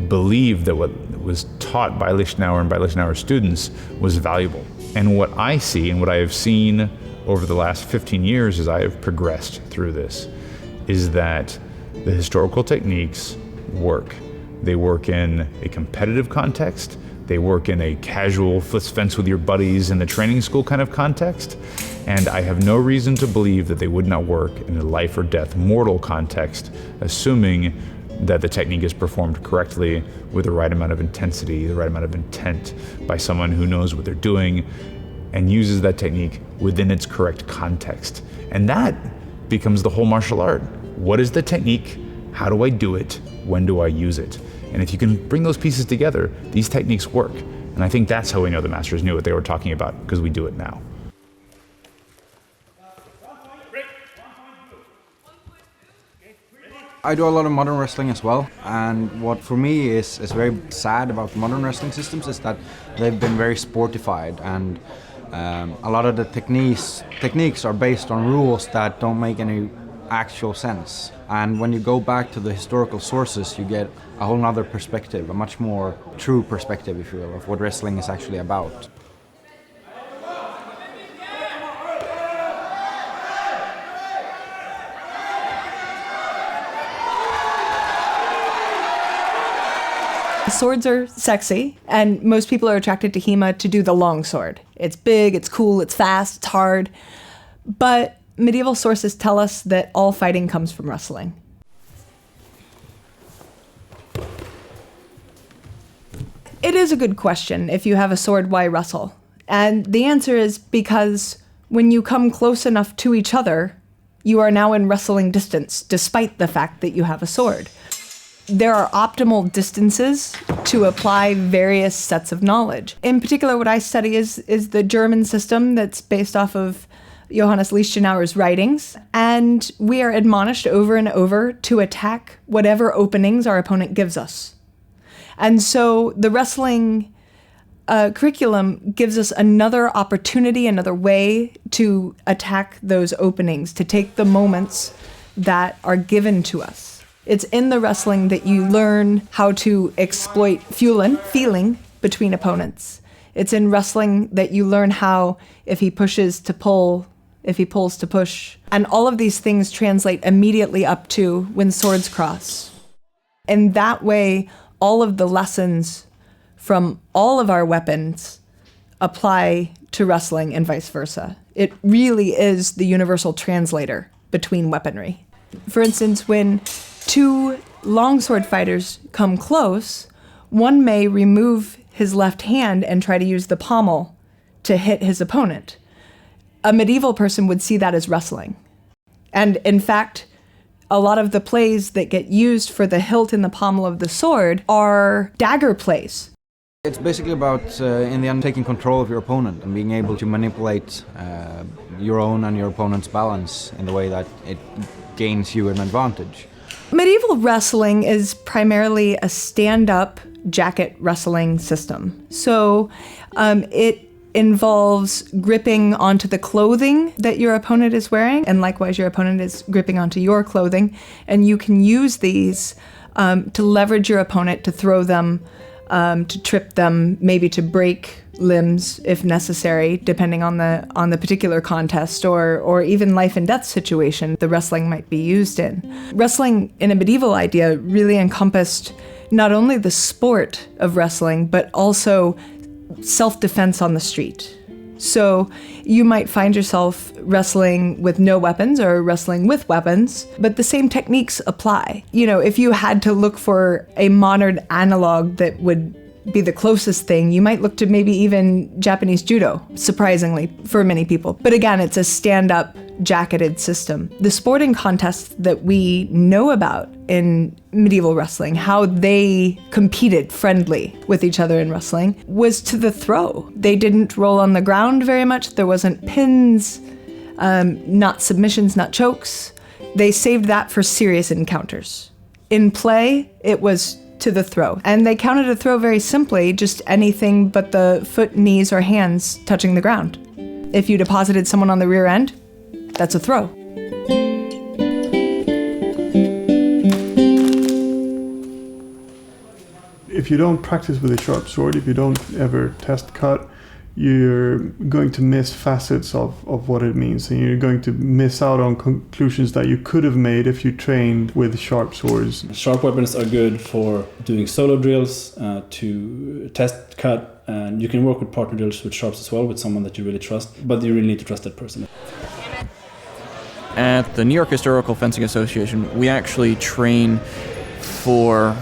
believe that what was taught by Lichtenauer and by Lichtenauer students was valuable. And what I see and what I have seen over the last 15 years as I have progressed through this is that the historical techniques work. They work in a competitive context. They work in a casual fence with your buddies in the training school kind of context. And I have no reason to believe that they would not work in a life or death mortal context, assuming that the technique is performed correctly with the right amount of intensity, the right amount of intent by someone who knows what they're doing and uses that technique within its correct context. And that becomes the whole martial art. What is the technique? How do I do it? When do I use it? And if you can bring those pieces together, these techniques work. And I think that's how we know the masters knew what they were talking about, because we do it now.
I do a lot of modern wrestling as well, and what for me is very sad about modern wrestling systems is that they've been very sportified, and a lot of the techniques are based on rules that don't make any actual sense. And when you go back to the historical sources, you get a whole nother perspective, a much more true perspective, if you will, of what wrestling is actually about.
Swords are sexy, and most people are attracted to HEMA to do the long sword. It's big, it's cool, it's fast, it's hard. But medieval sources tell us that all fighting comes from wrestling. It is a good question, if you have a sword, why wrestle? And the answer is because when you come close enough to each other, you are now in wrestling distance, despite the fact that you have a sword. There are optimal distances to apply various sets of knowledge. In particular, what I study is the German system that's based off of Johannes Lichtenauer's writings, and we are admonished over and over to attack whatever openings our opponent gives us. And so the wrestling curriculum gives us another opportunity, another way to attack those openings, to take the moments that are given to us. It's in the wrestling that you learn how to exploit feeling between opponents. It's in wrestling that you learn how, if he pushes to pull, if he pulls to push. And all of these things translate immediately up to when swords cross. In that way, all of the lessons from all of our weapons apply to wrestling and vice versa. It really is the universal translator between weaponry. For instance, when two longsword fighters come close, one may remove his left hand and try to use the pommel to hit his opponent. A medieval person would see that as wrestling. And in fact, a lot of the plays that get used for the hilt in the pommel of the sword are dagger plays.
It's basically about, in the end, taking control of your opponent and being able to manipulate your own and your opponent's balance in the way that it gains you an advantage.
Medieval wrestling is primarily a stand-up jacket wrestling system. So it involves gripping onto the clothing that your opponent is wearing, and likewise your opponent is gripping onto your clothing, and you can use these to leverage your opponent, to throw them, to trip them, maybe to break limbs if necessary, depending on the particular contest or even life and death situation the wrestling might be used in. Wrestling in a medieval idea really encompassed not only the sport of wrestling, but also self-defense on the street. So you might find yourself wrestling with no weapons or wrestling with weapons, but the same techniques apply. You know, if you had to look for a modern analog that would be the closest thing, you might look to maybe even Japanese judo, surprisingly, for many people. But again, it's a stand-up, jacketed system. The sporting contests that we know about in medieval wrestling, how they competed friendly with each other in wrestling, was to the throw. They didn't roll on the ground very much. There wasn't pins, not submissions, not chokes. They saved that for serious encounters. In play, it was to the throw. And they counted a throw very simply, just anything but the foot, knees, or hands touching the ground. If you deposited someone on the rear end, that's a throw.
if you don't practice with a sharp sword, if you don't ever test cut, you're going to miss facets of what it means, and you're going to miss out on conclusions that you could have made if you trained with sharp swords.
Sharp weapons are good for doing solo drills, to test cut, and you can work with partner drills with sharps as well, with someone that you really trust, but you really need to trust that person.
At the New York Historical Fencing Association, we actually train for,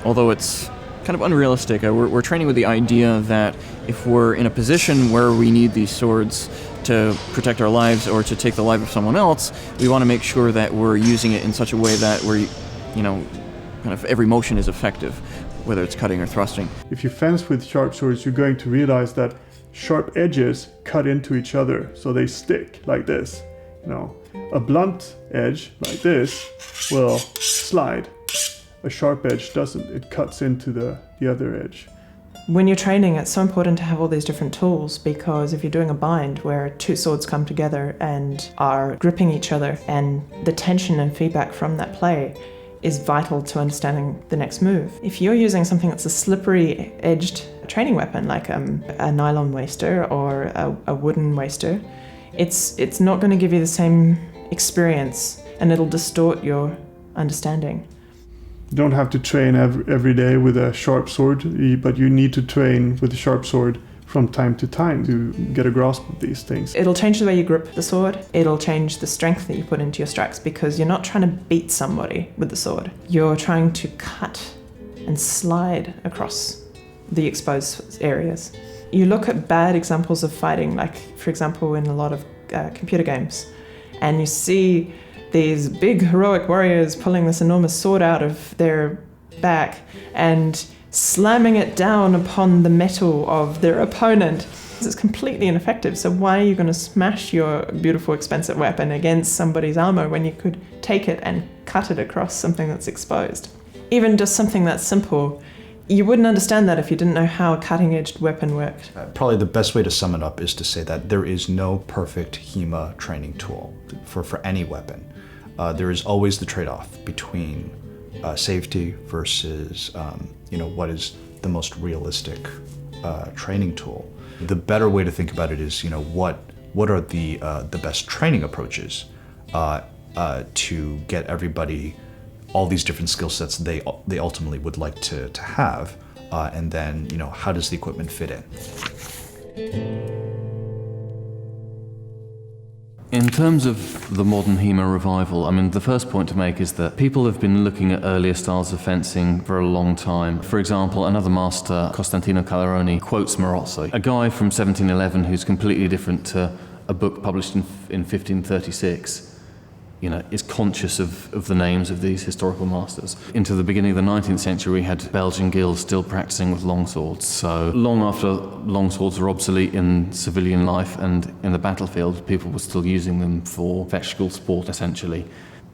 although it's kind of unrealistic, we're training with the idea that if we're in a position where we need these swords to protect our lives or to take the life of someone else, we want to make sure that we're using it in such a way that we're, kind of every motion is effective, whether it's cutting or thrusting.
If you fence with sharp swords, you're going to realize that sharp edges cut into each other, so they stick like this. A blunt edge like this will slide. A sharp edge doesn't. It cuts into the other edge.
When you're training, it's so important to have all these different tools, because if you're doing a bind where two swords come together and are gripping each other, and the tension and feedback from that play is vital to understanding the next move. If you're using something that's a slippery edged training weapon, like a nylon waster or a wooden waster, it's not going to give you the same experience, and it'll distort your understanding.
You don't have to train every day with a sharp sword, but you need to train with a sharp sword from time to time to get a grasp of these things.
It'll change the way you grip the sword. It'll change the strength that you put into your strikes, because you're not trying to beat somebody with the sword. You're trying to cut and slide across the exposed areas. You look at bad examples of fighting, like, for example, in a lot of computer games, and you see these big heroic warriors pulling this enormous sword out of their back and slamming it down upon the metal of their opponent. It's completely ineffective. So why are you going to smash your beautiful, expensive weapon against somebody's armor when you could take it and cut it across something that's exposed? Even just something that's simple, you wouldn't understand that if you didn't know how a cutting-edged weapon worked.
Probably the best way to sum it up is to say that there is no perfect HEMA training tool for any weapon. There is always the trade-off between safety versus what is the most realistic training tool. The better way to think about it is what are the best training approaches to get everybody all these different skill sets they ultimately would like to have, and then how does the equipment fit in?
In terms of the modern HEMA revival, the first point to make is that people have been looking at earlier styles of fencing for a long time. For example, another master, Costantino Calderoni, quotes Marozzo, a guy from 1711 who's completely different to a book published in 1536. Is conscious of the names of these historical masters. Into the beginning of the 19th century, we had Belgian guilds still practicing with longswords. So long after longswords were obsolete in civilian life and in the battlefield, people were still using them for fetch school sport, essentially.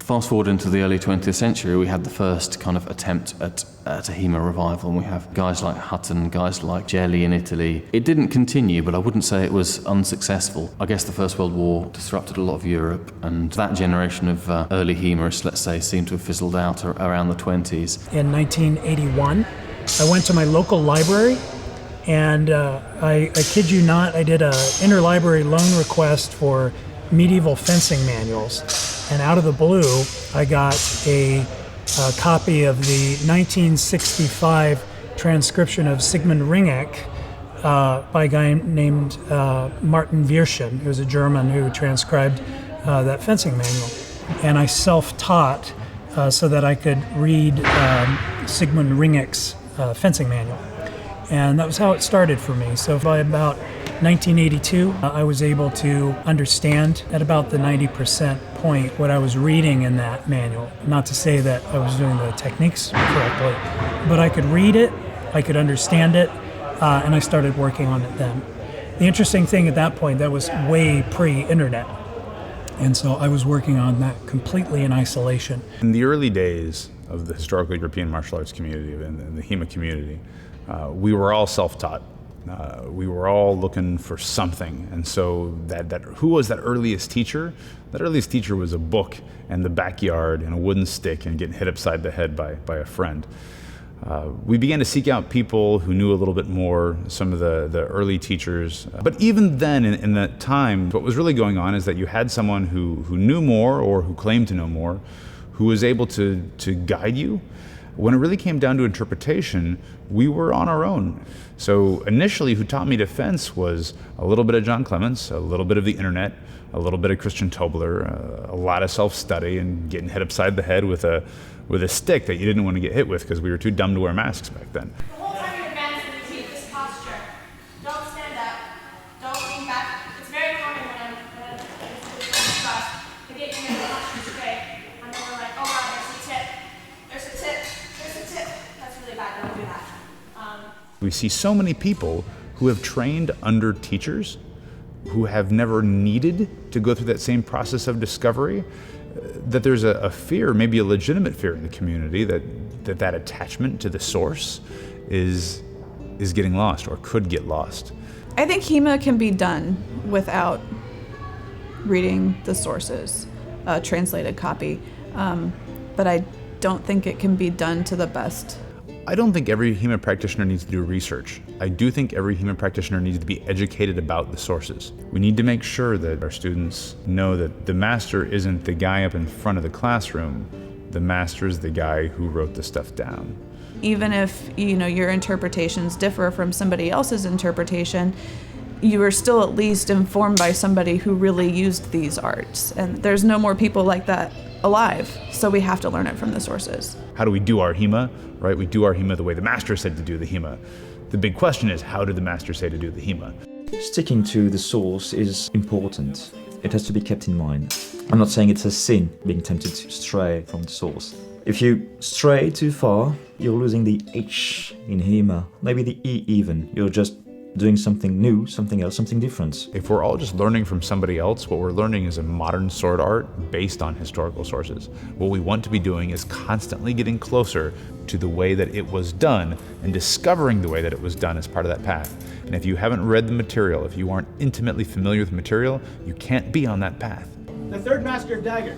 Fast forward into the early 20th century, we had the first kind of attempt at a HEMA revival, and we have guys like Hutton, guys like Gelli in Italy. It didn't continue, but I wouldn't say it was unsuccessful. I guess the First World War disrupted a lot of Europe, and that generation of early HEMAists, let's say, seemed to have fizzled out around the 20s.
In 1981, I went to my local library, and I kid you not, I did an interlibrary loan request for medieval fencing manuals. And out of the blue, I got a copy of the 1965 transcription of Sigmund Ringek by a guy named Martin Wirschen, who was a German who transcribed that fencing manual. And I self-taught so that I could read Sigmund Ringek's fencing manual. And that was how it started for me. So by about 1982, I was able to understand at about the 90% point what I was reading in that manual. Not to say that I was doing the techniques correctly, but I could read it, I could understand it, and I started working on it then. The interesting thing at that point, that was way pre-internet. And so I was working on that completely in isolation.
In the early days of the historical European martial arts community and the HEMA community, we were all self-taught. We were all looking for something, and so that who was that earliest teacher? That earliest teacher was a book and the backyard and a wooden stick and getting hit upside the head by a friend. We began to seek out people who knew a little bit more, some of the early teachers. But even then, in that time, what was really going on is that you had someone who knew more or who claimed to know more, who was able to guide you. When it really came down to interpretation, we were on our own. So initially, who taught me to fence was a little bit of John Clements, a little bit of the internet, a little bit of Christian Tobler, a lot of self-study and getting hit upside the head with a stick that you didn't want to get hit with because we were too dumb to wear masks back then.
The whole time you're advancing, you keep this posture. Don't stand up. Don't lean back. It's very common when I'm in this class to get you in the posture straight, and then we're like, oh wow, there's a tip. There's a tip. There's a tip. That's really bad. Don't do that.
We see so many people who have trained under teachers who have never needed to go through that same process of discovery, that there's a fear, maybe a legitimate fear in the community that attachment to the source is getting lost or could get lost.
I think HEMA can be done without reading the sources, translated copy, but I don't think it can be done to the best.
I don't think every HEMA practitioner needs to do research. I do think every HEMA practitioner needs to be educated about the sources. We need to make sure that our students know that the master isn't the guy up in front of the classroom. The master is the guy who wrote the stuff down.
Even if, your interpretations differ from somebody else's interpretation, you are still at least informed by somebody who really used these arts. And there's no more people like that alive, so we have to learn it from the sources.
How do we do our HEMA, right? We do our HEMA the way the master said to do the HEMA. The big question is, how did the master say to do the HEMA?
Sticking to the source is important. It has to be kept in mind. I'm not saying it's a sin being tempted to stray from the source. If you stray too far, you're losing the H in HEMA, maybe the E even. You're just doing something new, something else, something different.
If we're all just learning from somebody else, what we're learning is a modern sword art based on historical sources. What we want to be doing is constantly getting closer to the way that it was done and discovering the way that it was done as part of that path. And if you haven't read the material, if you aren't intimately familiar with the material, you can't be on that path.
The third master of dagger.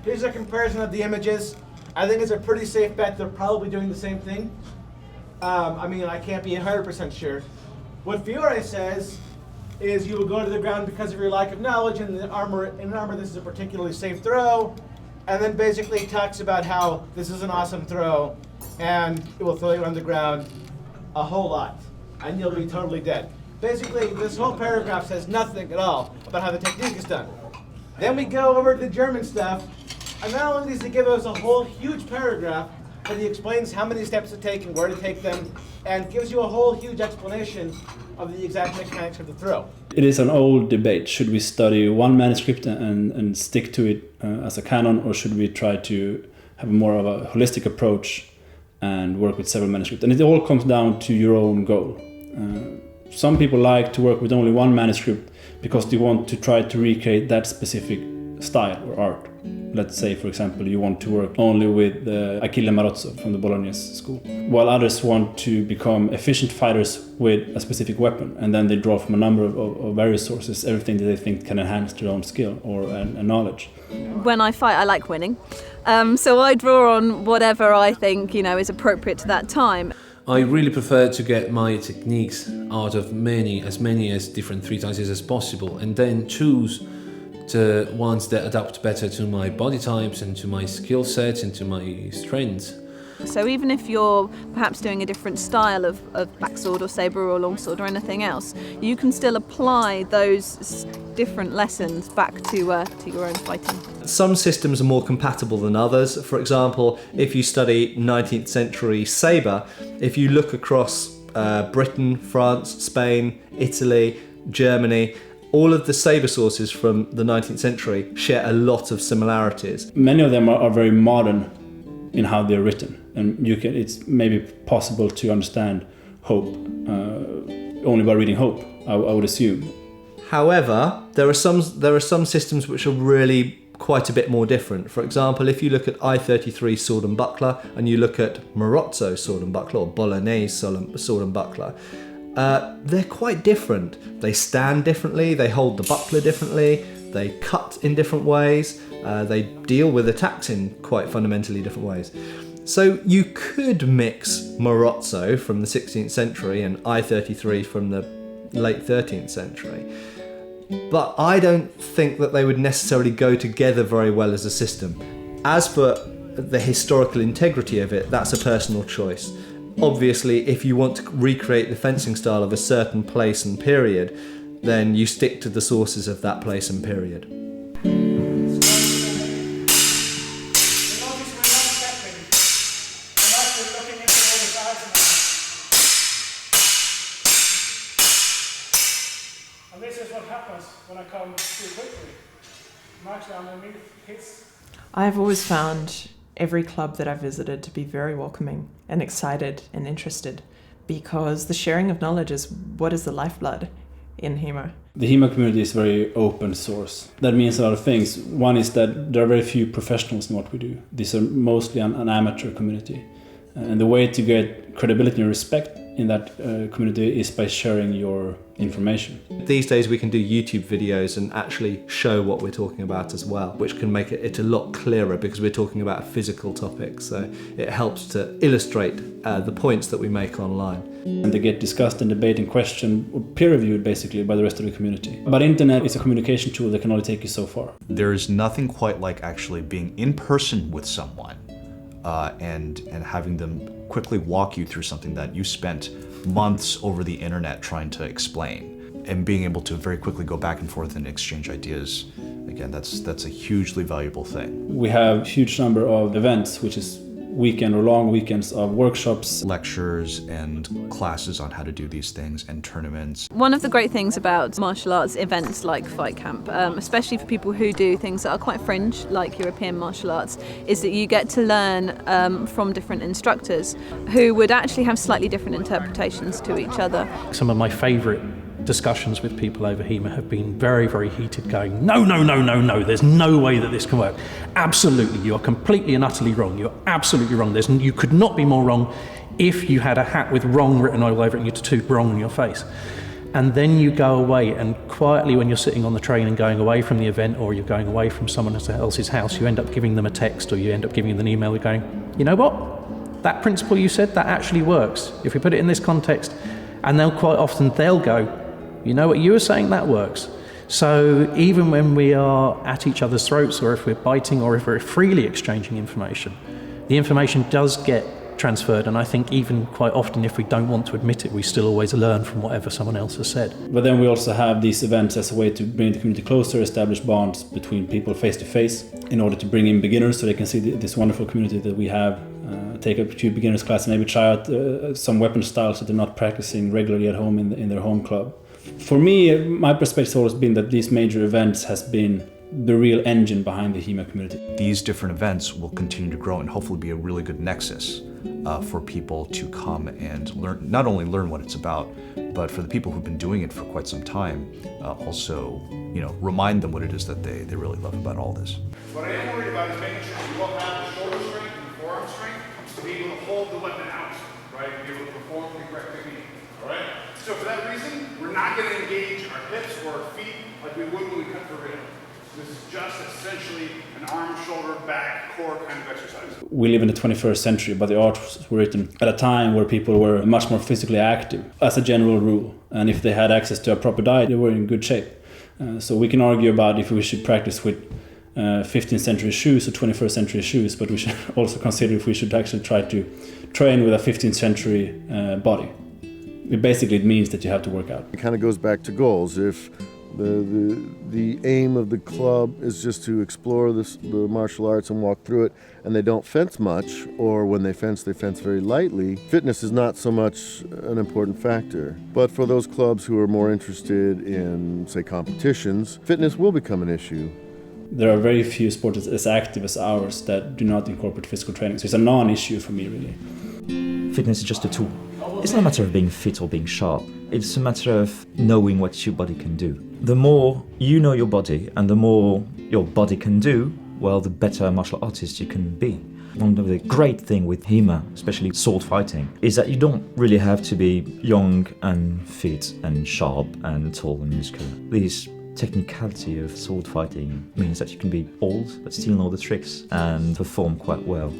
Here's a comparison of the images. I think it's a pretty safe bet they're probably doing the same thing. I can't be 100% sure. What Fiore says is you will go to the ground because of your lack of knowledge, and in armor this is a particularly safe throw, and then basically talks about how this is an awesome throw, and it will throw you on the ground a whole lot, and you'll be totally dead. Basically, this whole paragraph says nothing at all about how the technique is done. Then we go over to the German stuff, and not only does he give us a whole huge paragraph, but he explains how many steps to take and where to take them, and gives you a whole huge explanation of the exact mechanics of the throw.
It is an old debate. Should we study one manuscript and stick to it as a canon, or should we try to have more of a holistic approach and work with several manuscripts? And it all comes down to your own goal. Some people like to work with only one manuscript because they want to try to recreate that specific style or art. Let's say, for example, you want to work only with Achille Marozzo from the Bolognese school, while others want to become efficient fighters with a specific weapon, and then they draw from a number of various sources, everything that they think can enhance their own skill or knowledge.
When I fight, I like winning, so I draw on whatever I think is appropriate to that time.
I really prefer to get my techniques out of as many as different 3 times as possible, and then choose the ones that adapt better to my body types and to my skill sets and to my strengths.
So even if you're perhaps doing a different style of backsword or sabre or longsword or anything else, you can still apply those different lessons back to your own fighting.
Some systems are more compatible than others. For example, if you study 19th century sabre, if you look across Britain, France, Spain, Italy, Germany, all of the sabre sources from the 19th century share a lot of similarities.
Many of them are very modern in how they're written, and it's maybe possible to understand Hope only by reading Hope, I would assume.
However, there are some systems which are really quite a bit more different. For example, if you look at I-33 sword and buckler and you look at Marozzo sword and buckler or Bolognese sword and buckler, they're quite different. They stand differently, they hold the buckler differently, they cut in different ways, they deal with attacks in quite fundamentally different ways. So you could mix Marozzo from the 16th century and I-33 from the late 13th century, but I don't think that they would necessarily go together very well as a system. As for the historical integrity of it, that's a personal choice. Obviously, if you want to recreate the fencing style of a certain place and period, then you stick to the sources of that place and period.
And this is what happens when I come too quickly. I'm actually underneath hits.
I've always found every club that I've visited to be very welcoming and excited and interested, because the sharing of knowledge is what is the lifeblood in HEMA.
The HEMA community is very open source. That means a lot of things. One is that there are very few professionals in what we do. These are mostly an amateur community. And the way to get credibility and respect in that community is by sharing your information.
These days we can do YouTube videos and actually show what we're talking about as well, which can make it a lot clearer because we're talking about a physical topic. So it helps to illustrate the points that we make online.
And they get discussed and debated and questioned, or peer-reviewed basically by the rest of the community. But internet is a communication tool that can only take you so far.
There's nothing quite like actually being in person with someone and having them quickly walk you through something that you spent months over the internet trying to explain, and being able to very quickly go back and forth and exchange ideas. Again, that's a hugely valuable thing.
We have a huge number of events, which is weekend or long weekends of workshops,
lectures and classes on how to do these things, and tournaments.
One of the great things about martial arts events like Fight Camp, especially for people who do things that are quite fringe, like European martial arts, is that you get to learn from different instructors who would actually have slightly different interpretations to each other.
Some of my favourite discussions with people over HEMA have been very, very heated, going, no, there's no way that this can work. Absolutely, you are completely and utterly wrong. You're absolutely wrong. You could not be more wrong if you had a hat with wrong written all over it and you tattooed wrong on your face. And then you go away, and quietly when you're sitting on the train and going away from the event, or you're going away from someone else's house, you end up giving them a text, or you end up giving them an email going, you know what? That principle you said, that actually works. If we put it in this context, and quite often they'll go, you know what you were saying, that works. So even when we are at each other's throats, or if we're biting, or if we're freely exchanging information, the information does get transferred. And I think even quite often, if we don't want to admit it, we still always learn from whatever someone else has said.
But then we also have these events as a way to bring the community closer, establish bonds between people face to face, in order to bring in beginners so they can see this wonderful community that we have. Take a few beginners class and maybe try out some weapon styles that they're not practicing regularly at home in their home club. For me, my perspective has always been that these major events has been the real engine behind the HEMA community.
These different events will continue to grow and hopefully be a really good nexus for people to come and learn, not only learn what it's about, but for the people who've been doing it for quite some time, also, remind them what it is that they really love about all this.
What I am worried about is making sure you all have the shoulder strength and the forearm strength to be able to hold the weapon out, right? To be able to perform the correct technique, all right? So for that reason, we're not going to engage our hips or our feet like we would when we cut the rib. This is just essentially an arm, shoulder, back, core kind of exercise.
We live in the 21st century, but the arts were written at a time where people were much more physically active, as a general rule. And if they had access to a proper diet, they were in good shape. So we can argue about if we should practice with 15th century shoes or 21st century shoes, but we should also consider if we should actually try to train with a 15th century body. It means that you have to work out.
It kind of goes back to goals. If the aim of the club is just to explore the martial arts and walk through it, and they don't fence much, or when they fence very lightly, fitness is not so much an important factor. But for those clubs who are more interested in, say, competitions, fitness will become an issue.
There are very few sports as active as ours that do not incorporate physical training. So it's a non-issue for me, really.
Fitness is just a tool. It's not a matter of being fit or being sharp. It's a matter of knowing what your body can do. The more you know your body and the more your body can do, well, the better martial artist you can be. One of the great things with HEMA, especially sword fighting, is that you don't really have to be young and fit and sharp and tall and muscular. This technicality of sword fighting means that you can be old but still know the tricks and perform quite well.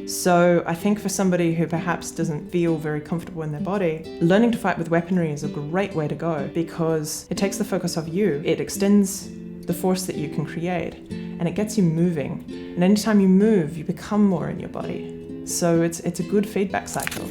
So I think for somebody who perhaps doesn't feel very comfortable in their body, learning to fight with weaponry is a great way to go because it takes the focus off you, it extends the force that you can create, and it gets you moving. And anytime you move, you become more in your body. So it's a good feedback cycle.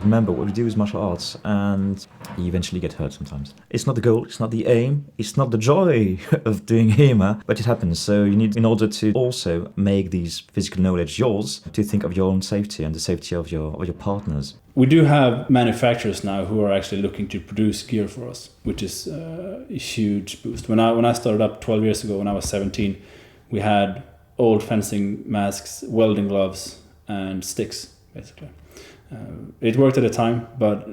Remember, what we do is martial arts, and you eventually get hurt sometimes. It's not the goal, it's not the aim, it's not the joy of doing HEMA, but it happens. So you need, in order to also make these physical knowledge yours, to think of your own safety and the safety of your partners.
We do have manufacturers now who are actually looking to produce gear for us, which is a huge boost. When I started up 12 years ago, when I was 17, we had old fencing masks, welding gloves, and sticks, basically. It worked at the time, but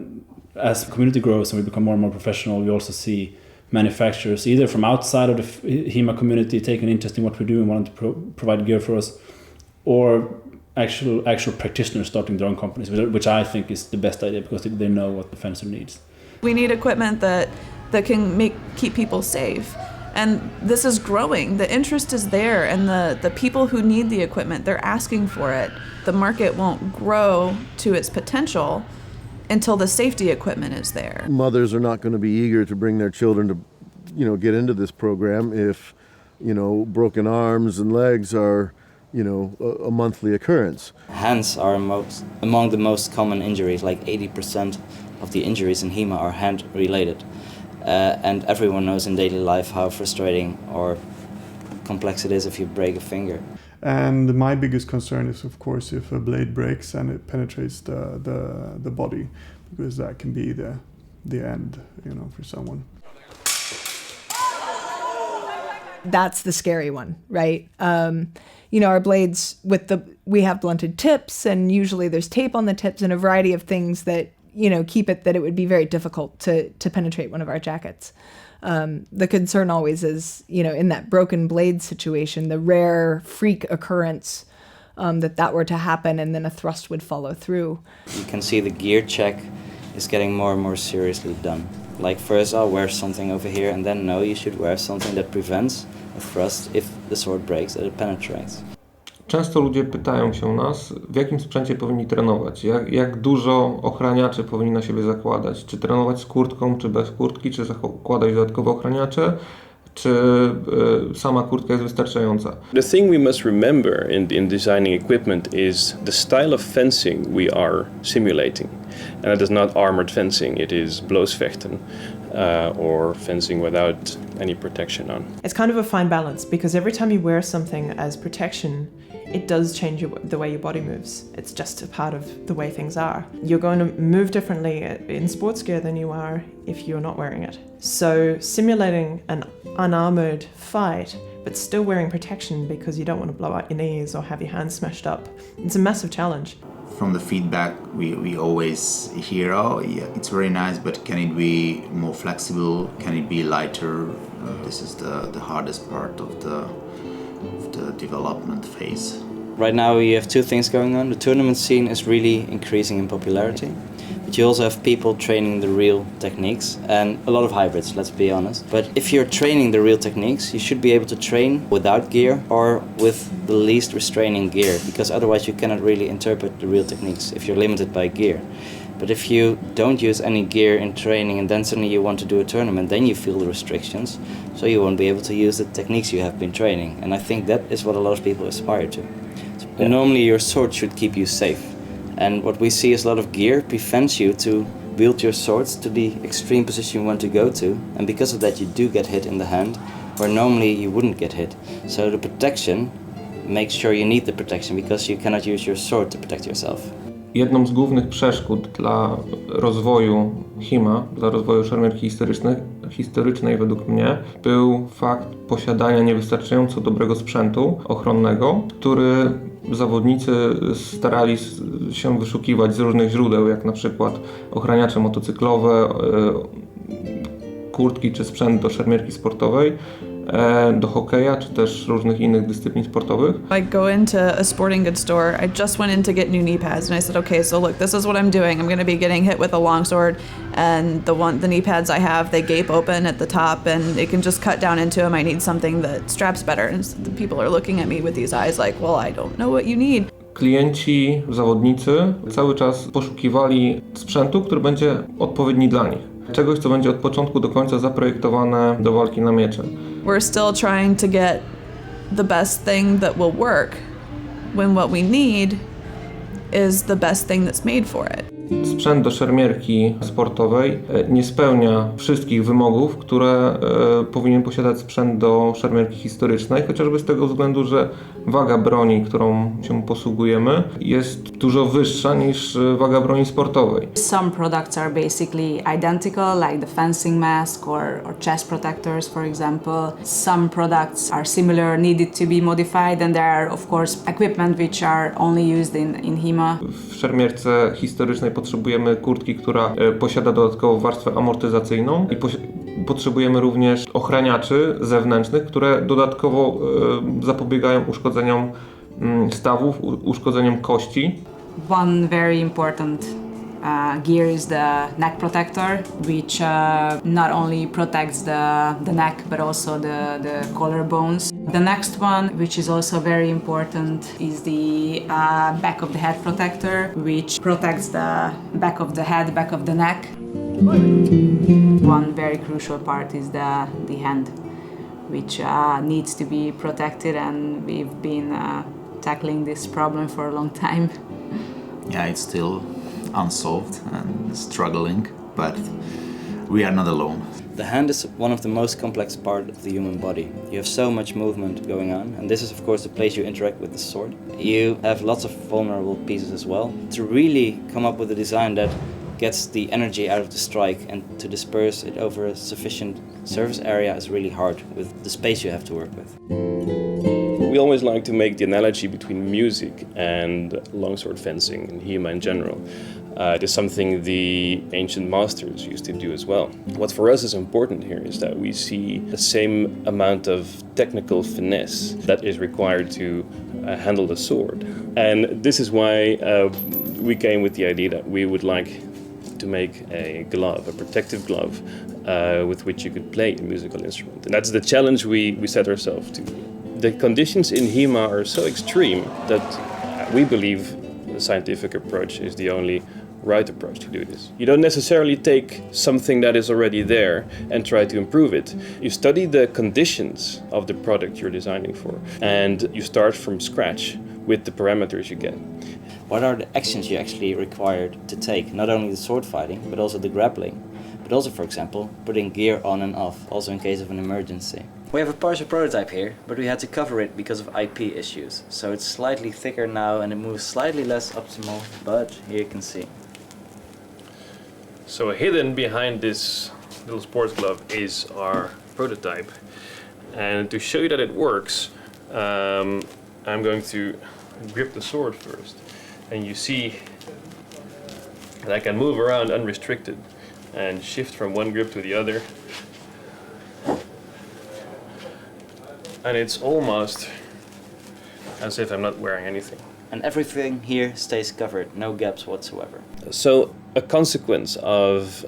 as the community grows and we become more and more professional, we also see manufacturers either from outside of the HEMA community taking interest in what we do and wanting to provide gear for us, or actual practitioners starting their own companies, which I think is the best idea because they know what the fencer needs.
We need equipment that can keep people safe. And this is growing. The interest is there, and the people who need the equipment, they're asking for it. The market won't grow to its potential until the safety equipment is there.
Mothers are not going to be eager to bring their children to, get into this program if, broken arms and legs are, a monthly occurrence.
Hands are among the most common injuries. Like 80% of the injuries in HEMA are hand-related. And everyone knows in daily life how frustrating or complex it is if you break a finger.
And my biggest concern is, of course, if a blade breaks and it penetrates the body, because that can be the end, for someone.
That's the scary one, right? Our blades we have blunted tips, and usually there's tape on the tips and a variety of things that keep it that it would be very difficult to penetrate one of our jackets. The concern always is, in that broken blade situation, the rare freak occurrence that were to happen and then a thrust would follow through.
You can see the gear check is getting more and more seriously done. Like first I'll wear something over here, and then no, you should wear something that prevents a thrust if the sword breaks, that it penetrates.
Często ludzie pytają się nas, w jakim sprzęcie powinni trenować, jak dużo ochraniaczy powinni na siebie zakładać, czy trenować z kurtką, czy bez kurtki, czy zakładać dodatkowe ochraniacze, czy sama kurtka jest wystarczająca.
The thing we must remember in designing equipment is the style of fencing we are simulating. And it is not armored fencing, it is bloosvechten. Or fencing without any protection on.
It's kind of a fine balance because every time you wear something as protection, it does change the way your body moves. It's just a part of the way things are. You're going to move differently in sports gear than you are if you're not wearing it. So simulating an unarmored fight, but still wearing protection because you don't want to blow out your knees or have your hands smashed up, it's a massive challenge.
From the feedback, we always hear, it's very nice, but can it be more flexible? Can it be lighter? This is the hardest part of the development phase.
Right now we have two things going on. The tournament scene is really increasing in popularity, but you also have people training the real techniques and a lot of hybrids, let's be honest. But if you're training the real techniques, you should be able to train without gear or with the least restraining gear, because otherwise you cannot really interpret the real techniques if you're limited by gear. But if you don't use any gear in training and then suddenly you want to do a tournament, then you feel the restrictions, so you won't be able to use the techniques you have been training. And I think that is what a lot of people aspire to. So normally your sword should keep you safe. And what we see is a lot of gear prevents you to wield your swords to the extreme position you want to go to. And because of that you do get hit in the hand, where normally you wouldn't get hit. So the protection makes sure you need the protection because you cannot use your sword to protect yourself.
Jedną z głównych przeszkód dla rozwoju HEMA, dla rozwoju szermierki historycznej według mnie, był fakt posiadania niewystarczająco dobrego sprzętu ochronnego, który zawodnicy starali się wyszukiwać z różnych źródeł, jak na przykład ochraniacze motocyklowe, kurtki czy sprzęt do szermierki sportowej. do hokeja czy też różnych innych dyscyplin sportowych.
I go into a sporting goods store. I just went in to get new knee pads, and I said, okay, so look, this is what I'm doing. I'm going to be getting hit with a longsword, and the knee pads I have, they gape open at the top, and it can just cut down into them. I need something that straps better. And the people are looking at me with these eyes like, well, I don't know what you need.
Klienci, zawodnicy cały czas poszukiwali sprzętu, który będzie odpowiedni dla nich. Czegoś, co będzie od początku do końca zaprojektowane do walki na miecze.
We're still trying to get the best thing that will work when what we need is the best thing that's made for it.
Sprzęt do szermierki sportowej nie spełnia wszystkich wymogów, które powinien posiadać sprzęt do szermierki historycznej, chociażby z tego względu, że waga broni, którą się posługujemy, jest dużo wyższa niż waga broni sportowej.
Some products are basically identical, like the fencing mask or chest protectors, for example. Some products are similar, needed to be modified, and there are, of course, equipment which are only used in HEMA.
W szermierce historycznej potrzebujemy kurtki, która posiada dodatkową warstwę amortyzacyjną i potrzebujemy również ochraniaczy zewnętrznych, które dodatkowo zapobiegają uszkodzeniom stawów, uszkodzeniom kości.
One very important gear is the neck protector, which not only protects the neck but also the collarbones. The next one, which is also very important, is the back of the head protector, which protects the back of the head, back of the neck. One very crucial part is the hand, which needs to be protected, and we've been tackling this problem for a long time.
Yeah, it's still unsolved and struggling, but we are not alone.
The hand is one of the most complex parts of the human body. You have so much movement going on, and this is of course the place you interact with the sword. You have lots of vulnerable pieces as well. To really come up with a design that gets the energy out of the strike and to disperse it over a sufficient surface area is really hard with the space you have to work with.
We always like to make the analogy between music and longsword fencing and HEMA in general. It is something the ancient masters used to do as well. What for us is important here is that we see the same amount of technical finesse that is required to handle the sword. And this is why we came with the idea that we would like to make a glove, a protective glove, with which you could play a musical instrument. And that's the challenge we set ourselves to. The conditions in HEMA are so extreme that we believe the scientific approach is the only right approach to do this. You don't necessarily take something that is already there and try to improve it. You study the conditions of the product you're designing for, and you start from scratch with the parameters you get.
What are the actions you actually required to take? Not only the sword fighting, but also the grappling. But also, for example, putting gear on and off, also in case of an emergency. We have a partial prototype here, but we had to cover it because of IP issues. So it's slightly thicker now and it moves slightly less optimal, but here you can see.
So hidden behind this little sports glove is our prototype. And to show you that it works, I'm going to grip the sword first. And you see that I can move around unrestricted and shift from one grip to the other. And it's almost as if I'm not wearing anything.
And everything here stays covered, no gaps whatsoever.
So a consequence of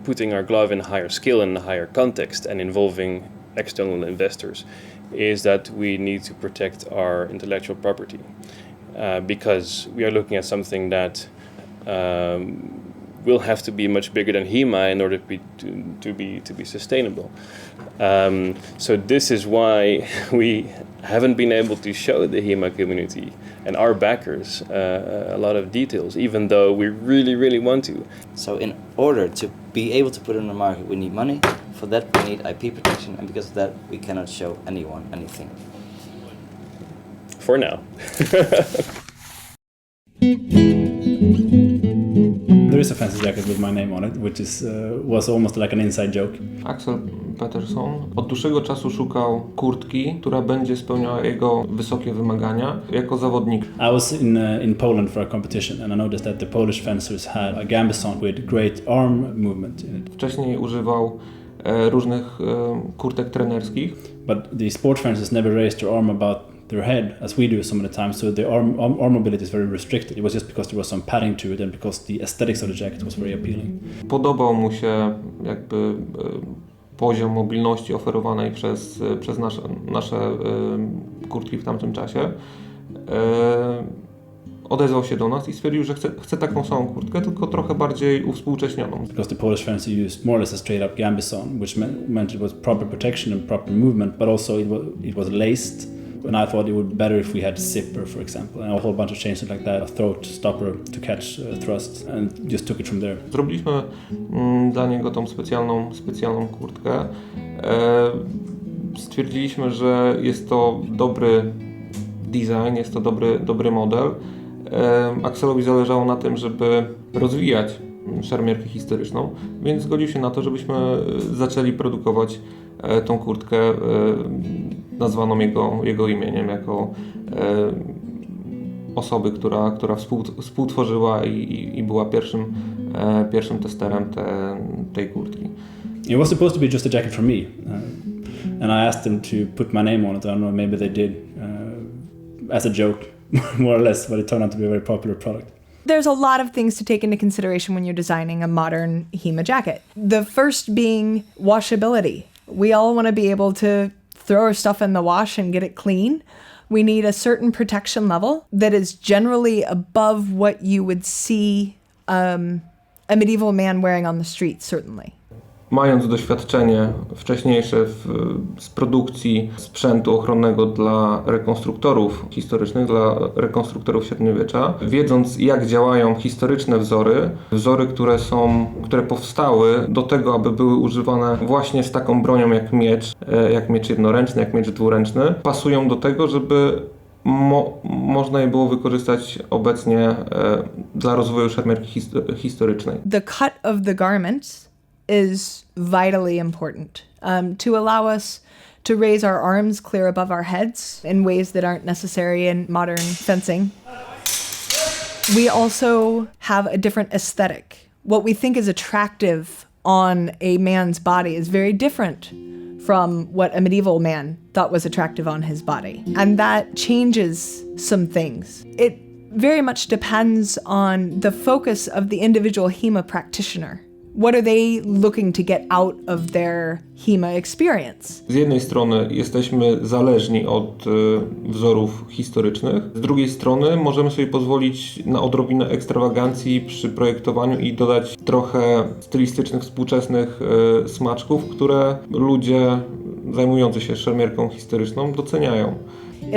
putting our glove in higher scale and higher context and involving external investors is that we need to protect our intellectual property because we are looking at something that will have to be much bigger than HEMA in order to be sustainable. So this is why we haven't been able to show the HEMA community and our backers a lot of details, even though we really, really want to.
So in order to be able to put it on the market, we need money. For that, we need IP protection, and because of that, we cannot show anyone anything.
For now.
There is a fancy jacket with my name on it, which was almost like an inside joke.
Axel Peterson od dłuższego czasu szukał kurtki, która będzie spełniała jego wysokie wymagania jako zawodnik.
I was in Poland for a competition and I noticed that the Polish fencers had a gambeson with great arm movement in it.
Wcześniej używał różnych kurtek trenerskich.
But the sport fencers never raised their arm above their head as we do some of the time, so the arm mobility is very restricted. It was just because there was some padding to it and because the aesthetics of the jacket was very appealing.
Podobał mu się jakby poziom mobilności oferowanej przez nasze kurtki w tamtym czasie. Odezwał się do nas i stwierdził, że chce taką samą kurtkę, tylko trochę bardziej uwspółcześnioną.
Because the Polish fencer used more or less a straight up gambison, which meant it was proper protection and proper movement, but also it was laced. And I thought it would be better if we had zipper, for example, and a whole bunch of changes like that, a throat stopper to catch thrusts, and just took it from there.
Zrobiliśmy dla niego tą specjalną kurtkę. Stwierdziliśmy, że jest to dobry design, jest to dobry model. Axelowi zależało na tym, żeby rozwijać szermierkę historyczną, więc zgodził się na to, żebyśmy zaczęli produkować tą kurtkę nazwaną jego imieniem, jako osoby, która współtworzyła i była pierwszym testerem tej kurtki.
It was supposed to be just a jacket for me, and I asked them to put my name on it. I don't know, maybe they did as a joke, more or less, but it turned out to be a very popular product.
There's a lot of things to take into consideration when you're designing a modern HEMA jacket. The first being washability. We all want to be able to throw our stuff in the wash and get it clean. We need a certain protection level that is generally above what you would see a medieval man wearing on the street, certainly.
Mając doświadczenie wcześniejsze z produkcji sprzętu ochronnego dla rekonstruktorów historycznych, dla rekonstruktorów średniowiecza, wiedząc jak działają historyczne wzory, które powstały do tego, aby były używane właśnie z taką bronią jak miecz jednoręczny, jak miecz dwuręczny, pasują do tego, żeby można je było wykorzystać obecnie dla rozwoju szermierki historycznej.
The cut of the garments is vitally important to allow us to raise our arms clear above our heads in ways that aren't necessary in modern fencing. We also have a different aesthetic. What we think is attractive on a man's body is very different from what a medieval man thought was attractive on his body. And that changes some things. It very much depends on the focus of the individual HEMA practitioner. What are they looking to get out of their HEMA experience?
Z jednej strony jesteśmy zależni od wzorów historycznych, z drugiej strony możemy sobie pozwolić na odrobinę ekstrawagancji przy projektowaniu i dodać trochę stylistycznych, współczesnych smaczków, które ludzie zajmujący się szermierką historyczną doceniają.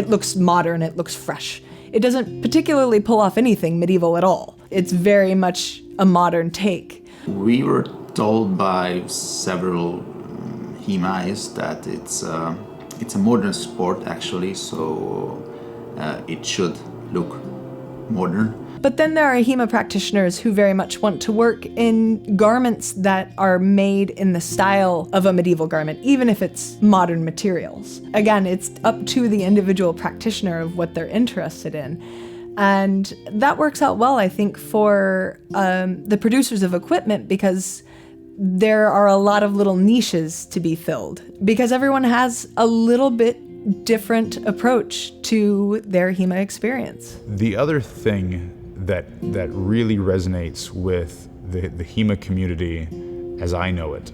It looks modern, it looks fresh. It doesn't particularly pull off anything medieval at all. It's very much a modern take.
We were told by several HEMAs that it's a modern sport actually, so it should look modern.
But then there are HEMA practitioners who very much want to work in garments that are made in the style of a medieval garment, even if it's modern materials. Again, it's up to the individual practitioner of what they're interested in. And that works out well, I think, for the producers of equipment, because there are a lot of little niches to be filled, because everyone has a little bit different approach to their HEMA experience.
The other thing that really resonates with the HEMA community as I know it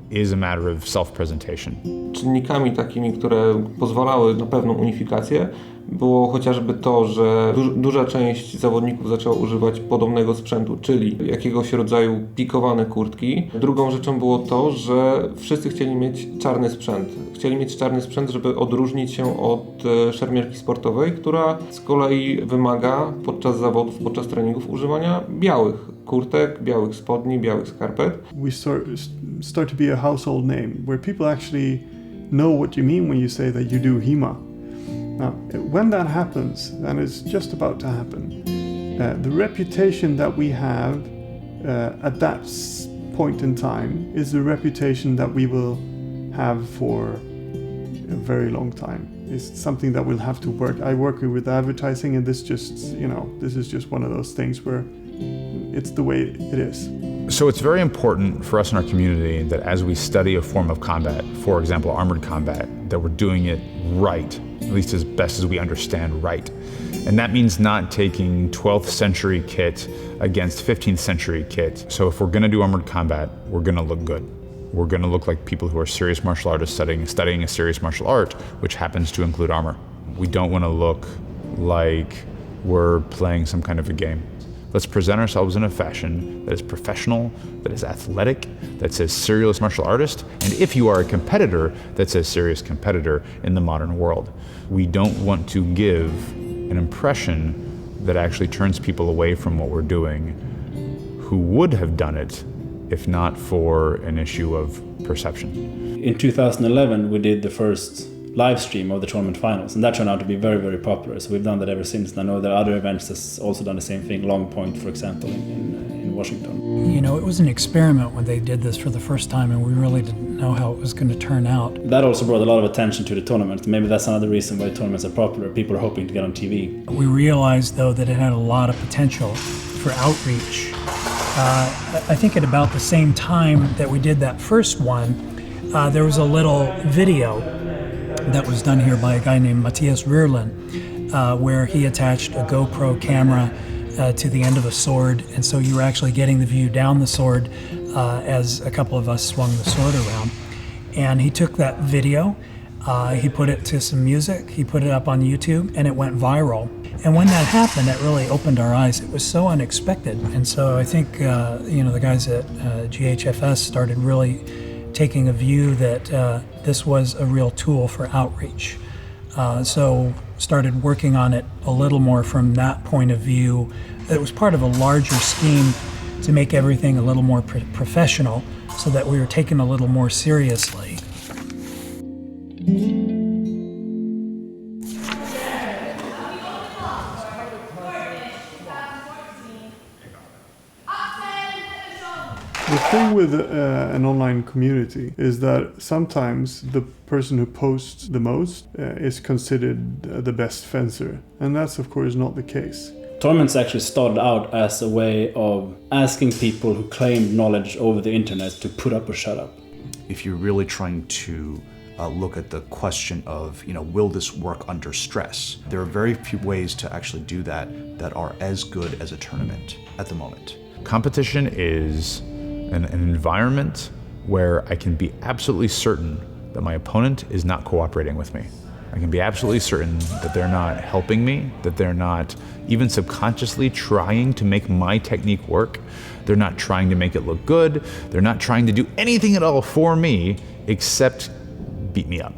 is a matter of self-presentation.
Czynnikami takimi, które pozwalały na pewną unifikację, było chociażby to, że duża część zawodników zaczęła używać podobnego sprzętu, czyli jakiegoś rodzaju pikowane kurtki. Drugą rzeczą było to, że wszyscy chcieli mieć czarny sprzęt. Chcieli mieć czarny sprzęt, żeby odróżnić się od szermierki sportowej, która z kolei wymaga podczas zawodów, podczas treningów używania białych kurtek, białych spodni, białych skarpet.
We start to be a household name, where people actually know what you mean when you say that you do HEMA. Now, when that happens, and it's just about to happen, the reputation that we have at that point in time is the reputation that we will have for a very long time. It's something that we'll have to work. I work with advertising, and this is just one of those things where it's the way it is.
So it's very important for us in our community that as we study a form of combat, for example, armored combat, that we're doing it right, at least as best as we understand right. And that means not taking 12th century kit against 15th century kit. So if we're gonna do armored combat, we're gonna look good. We're gonna look like people who are serious martial artists studying a serious martial art, which happens to include armor. We don't wanna look like we're playing some kind of a game. Let's present ourselves in a fashion that is professional, that is athletic, that says serious martial artist, and if you are a competitor, that says serious competitor in the modern world. We don't want to give an impression that actually turns people away from what we're doing who would have done it if not for an issue of perception.
In 2011, we did the first live stream of the tournament finals, and that turned out to be very, very popular. So we've done that ever since. And I know there are other events that's also done the same thing. Long Point, for example, in Washington.
You know, it was an experiment when they did this for the first time, and we really didn't know how it was going to turn out.
That also brought a lot of attention to the tournament. Maybe that's another reason why tournaments are popular. People are hoping to get on TV.
We realized, though, that it had a lot of potential for outreach. I think at about the same time that we did that first one, there was a little video that was done here by a guy named Matthias Rierlin, where he attached a GoPro camera to the end of a sword, and so you were actually getting the view down the sword as a couple of us swung the sword around. And he took that video, he put it to some music, he put it up on YouTube, and it went viral. And when that happened, that really opened our eyes. It was so unexpected, and so I think the guys at GHFS started really taking a view that this was a real tool for outreach. So started working on it a little more from that point of view. It was part of a larger scheme to make everything a little more professional so that we were taken a little more seriously.
The thing with an online community is that sometimes the person who posts the most is considered the best fencer, and that's of course not the case.
Tournaments actually started out as a way of asking people who claimed knowledge over the internet to put up or shut up.
If you're really trying to look at the question of, will this work under stress? There are very few ways to actually do that are as good as a tournament at the moment.
Competition is an environment where I can be absolutely certain that my opponent is not cooperating with me. I can be absolutely certain that they're not helping me, that they're not even subconsciously trying to make my technique work. They're not trying to make it look good. They're not trying to do anything at all for me except beat me up.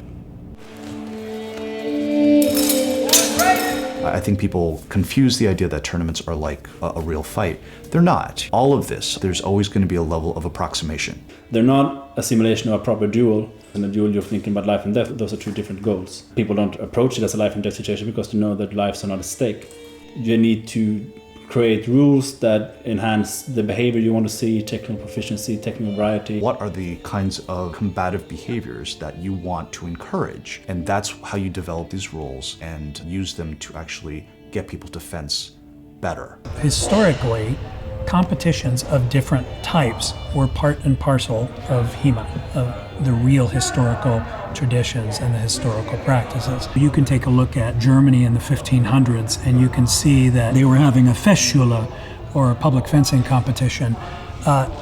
I think people confuse the idea that tournaments are like a real fight. They're not. All of this, there's always going to be a level of approximation.
They're not a simulation of a proper duel. In a duel, you're thinking about life and death. Those are two different goals. People don't approach it as a life and death situation because they know that lives are not at stake. You need to create rules that enhance the behavior you want to see, technical proficiency, technical variety.
What are the kinds of combative behaviors that you want to encourage? And that's how you develop these rules and use them to actually get people to fence better.
Historically, competitions of different types were part and parcel of HEMA, of the real historical traditions and the historical practices. You can take a look at Germany in the 1500s and you can see that they were having a Festschule, or a public fencing competition,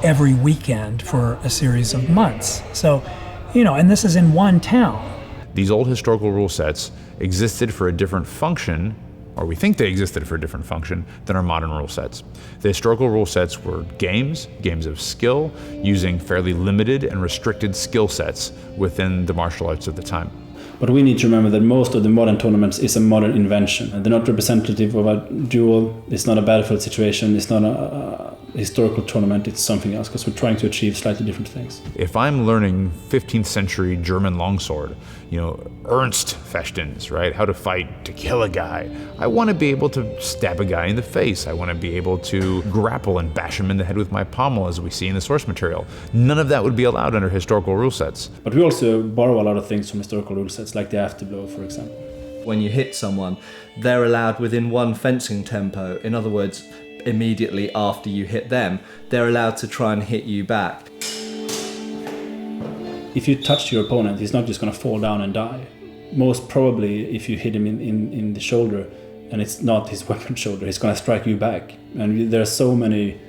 every weekend for a series of months. So, and this is in one town.
These old historical rule sets existed for a different function, or we think they existed for a different function, than our modern rule sets. The historical rule sets were games of skill, using fairly limited and restricted skill sets within the martial arts of the time.
But we need to remember that most of the modern tournaments is a modern invention. And they're not representative of a duel, it's not a battlefield situation, it's not a historical tournament, it's something else, because we're trying to achieve slightly different things.
If I'm learning 15th century German longsword, Ernst Fechtens, right? How to fight to kill a guy. I want to be able to stab a guy in the face. I want to be able to grapple and bash him in the head with my pommel, as we see in the source material. None of that would be allowed under historical rule sets.
But we also borrow a lot of things from historical rule sets, like the afterblow, for example.
When you hit someone, they're allowed within one fencing tempo. In other words, immediately after you hit them, they're allowed to try and hit you back.
If you touch your opponent, he's not just going to fall down and die. Most probably, if you hit him in the shoulder, and it's not his weapon shoulder, he's going to strike you back. And there are so many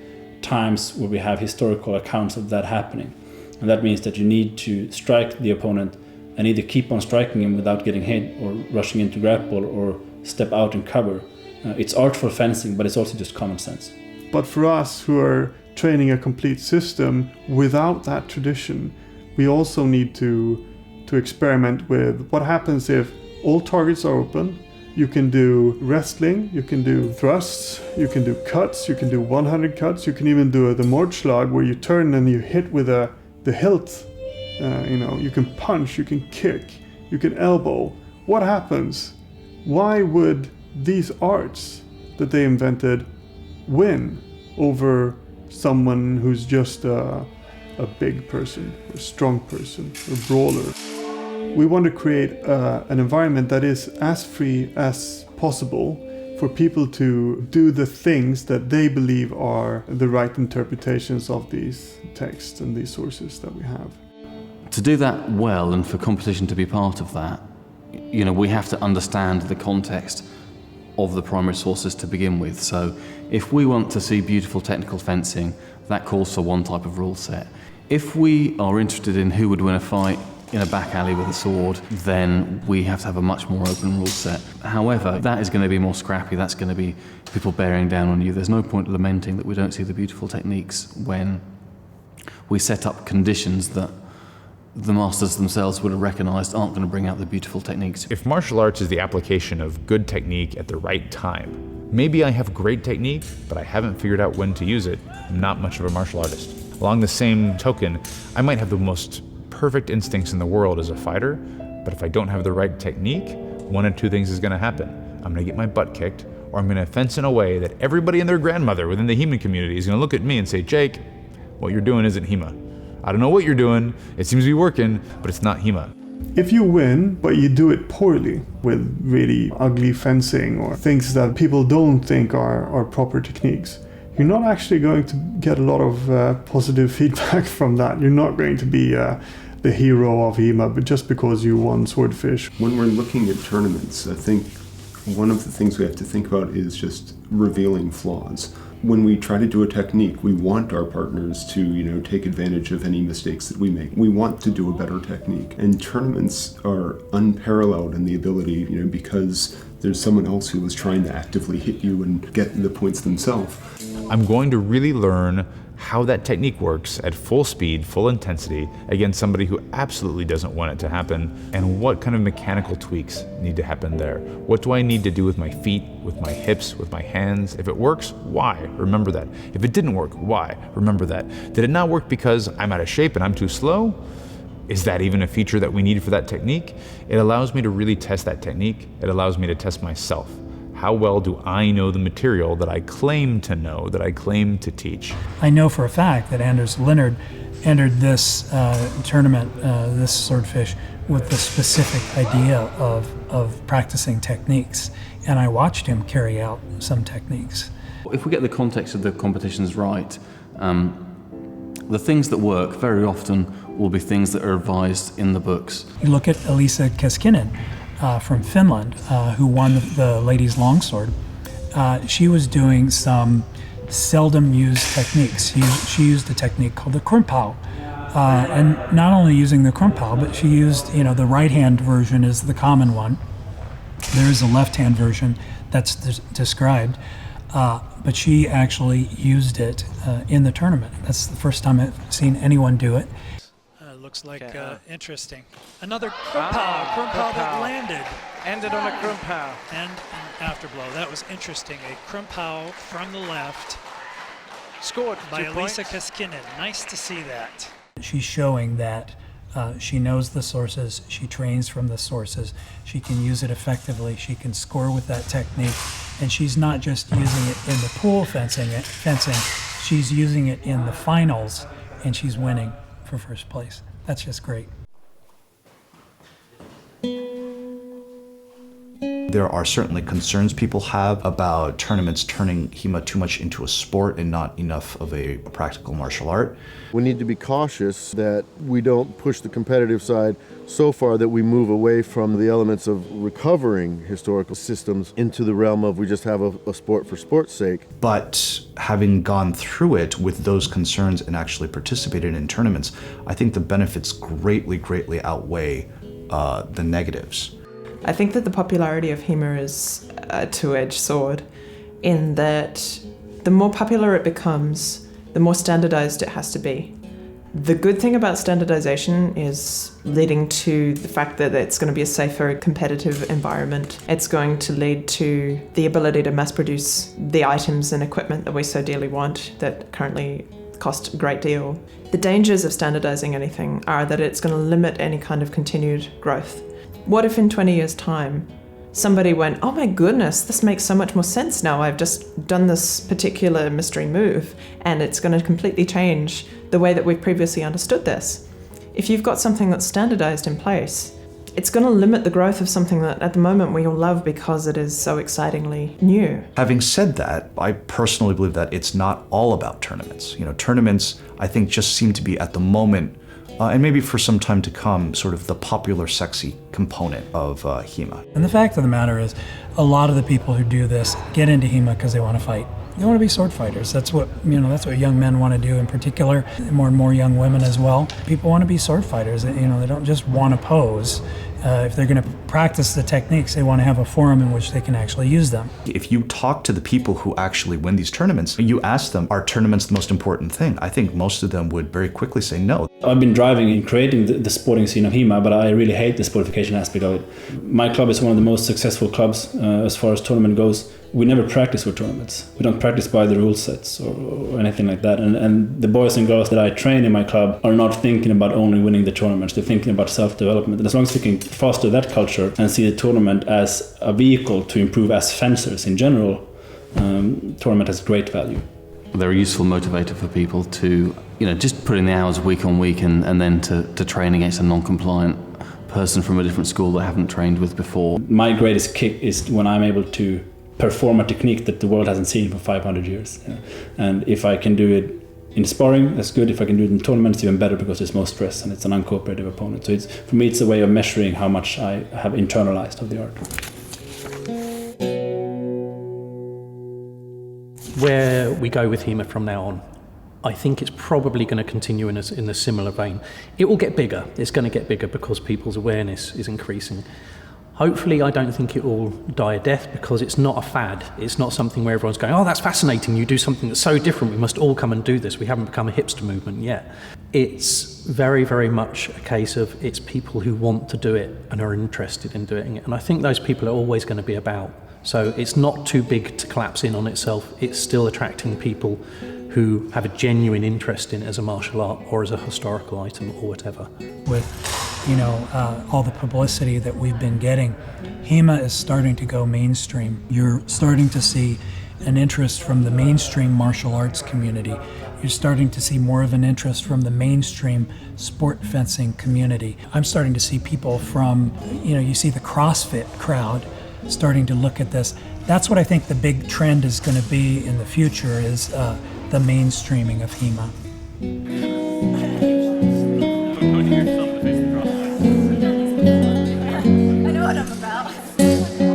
times where we have historical accounts of that happening. And that means that you need to strike the opponent and either keep on striking him without getting hit, or rushing into grapple, or step out and cover. It's artful fencing, but it's also just common sense.
But for us who are training a complete system without that tradition, we also need to experiment with what happens if all targets are open. You can do wrestling, you can do thrusts, you can do cuts, you can do 100 cuts, you can even do the Mordschlag where you turn and you hit with the hilt. You can punch, you can kick, you can elbow. What happens? Why would these arts that they invented win over someone who's just a big person, a strong person, a brawler? We want to create an environment that is as free as possible for people to do the things that they believe are the right interpretations of these texts and these sources that we have.
To do that well, and for competition to be part of that, we have to understand the context of the primary sources to begin with. So if we want to see beautiful technical fencing, that calls for one type of rule set. If we are interested in who would win a fight in a back alley with a sword, then we have to have a much more open rule set. However, that is going to be more scrappy. That's going to be people bearing down on you. There's no point lamenting that we don't see the beautiful techniques when we set up conditions that the masters themselves would have recognized aren't going to bring out the beautiful techniques.
If martial arts is the application of good technique at the right time, maybe I have great technique, but I haven't figured out when to use it. I'm not much of a martial artist. Along the same token, I might have the most perfect instincts in the world as a fighter, but if I don't have the right technique, one of two things is going to happen. I'm going to get my butt kicked, or I'm going to fence in a way that everybody and their grandmother within the HEMA community is going to look at me and say, Jake, what you're doing isn't HEMA. I don't know what you're doing, it seems to be working, but it's not HEMA.
If you win, but you do it poorly with really ugly fencing or things that people don't think are proper techniques, you're not actually going to get a lot of positive feedback from that. You're not going to be the hero of HEMA, but just because you won Swordfish.
When we're looking at tournaments, I think one of the things we have to think about is just revealing flaws. When we try to do a technique, we want our partners to, take advantage of any mistakes that we make. We want to do a better technique. And tournaments are unparalleled in the ability, because there's someone else who was trying to actively hit you and get the points themselves.
I'm going to really learn how that technique works at full speed, full intensity, against somebody who absolutely doesn't want it to happen, and what kind of mechanical tweaks need to happen there. What do I need to do with my feet, with my hips, with my hands? If it works, why? Remember that. If it didn't work, why? Remember that. Did it not work because I'm out of shape and I'm too slow? Is that even a feature that we need for that technique? It allows me to really test that technique. It allows me to test myself. How well do I know the material that I claim to know, that I claim to teach?
I know for a fact that Anders Leonard entered this tournament, this Swordfish, with the specific idea of practicing techniques, and I watched him carry out some techniques.
If we get the context of the competitions right, the things that work very often will be things that are advised in the books.
You look at Elisa Keskinen from Finland, who won the ladies' longsword. She was doing some seldom used techniques. She used a technique called the Krumpau. And not only using the Krumpau, but she used, the right-hand version is the common one. There is a left-hand version that's described, but she actually used it in the tournament. That's the first time I've seen anyone do it.
Looks like interesting. Another Krumpau that landed.
Ended on a Krumpau.
And an afterblow. That was interesting. A Krumpau from the left.
Scored
by
2
Elisa
points.
Keskinen. Nice to see that.
She's showing that she knows the sources, she trains from the sources, she can use it effectively, she can score with that technique, and she's not just using it in the pool fencing, she's using it in the finals, and she's winning for first place. That's just great.
There are certainly concerns people have about tournaments turning HEMA too much into a sport and not enough of a practical martial art.
We need to be cautious that we don't push the competitive side so far that we move away from the elements of recovering historical systems into the realm of we just have a sport for sport's sake.
But having gone through it with those concerns and actually participated in tournaments, I think the benefits greatly outweigh the negatives.
I think that the popularity of HEMA is a two-edged sword in that the more popular it becomes, the more standardized it has to be. The good thing about standardization is leading to the fact that it's going to be a safer, competitive environment. It's going to lead to the ability to mass produce the items and equipment that we so dearly want that currently cost a great deal. The dangers of standardizing anything are that it's going to limit any kind of continued growth. What if in 20 years' time, somebody went, oh my goodness, this makes so much more sense now. I've just done this particular mystery move and it's going to completely change the way that we've previously understood this. If you've got something that's standardized in place, it's going to limit the growth of something that at the moment we all love because it is so excitingly new.
Having said that, I personally believe that it's not all about tournaments. Tournaments, I think, just seem to be at the moment, and maybe for some time to come, sort of the popular, sexy component of HEMA.
And the fact of the matter is, a lot of the people who do this get into HEMA because they want to fight. They want to be sword fighters. That's what young men want to do in particular, more and more young women as well. People want to be sword fighters. They don't just want to pose. If they're going to practice the techniques, they want to have a forum in which they can actually use them.
If you talk to the people who actually win these tournaments, you ask them, are tournaments the most important thing? I think most of them would very quickly say no.
I've been driving in creating the sporting scene of HEMA, but I really hate the sportification aspect of it. My club is one of the most successful clubs as far as tournament goes. We never practice for tournaments. We don't practice by the rule sets or anything like that. And the boys and girls that I train in my club are not thinking about only winning the tournaments. They're thinking about self-development. And as long as we can foster that culture and see the tournament as a vehicle to improve as fencers in general, tournament has great value.
They're a useful motivator for people to, just put in the hours week on week and then to train against a non-compliant person from a different school they haven't trained with before.
My greatest kick is when I'm able to perform a technique that the world hasn't seen for 500 years. And if I can do it in sparring, that's good. If I can do it in tournaments, even better because there's more stress and it's an uncooperative opponent. So for me, it's a way of measuring how much I have internalized of the art.
Where we go with HEMA from now on, I think it's probably going to continue in a similar vein. It will get bigger. It's going to get bigger because people's awareness is increasing. Hopefully, I don't think it will die a death because it's not a fad. It's not something where everyone's going, oh, that's fascinating. You do something that's so different. We must all come and do this. We haven't become a hipster movement yet. It's very, very much a case of it's people who want to do it and are interested in doing it. And I think those people are always going to be about. So it's not too big to collapse in on itself. It's still attracting people who have a genuine interest in it as a martial art or as a historical item or whatever.
With all the publicity that we've been getting, HEMA is starting to go mainstream. You're starting to see an interest from the mainstream martial arts community. You're starting to see more of an interest from the mainstream sport fencing community. I'm starting to see people from, you see the CrossFit crowd starting to look at this. That's what I think the big trend is going to be in the future is the mainstreaming of HEMA.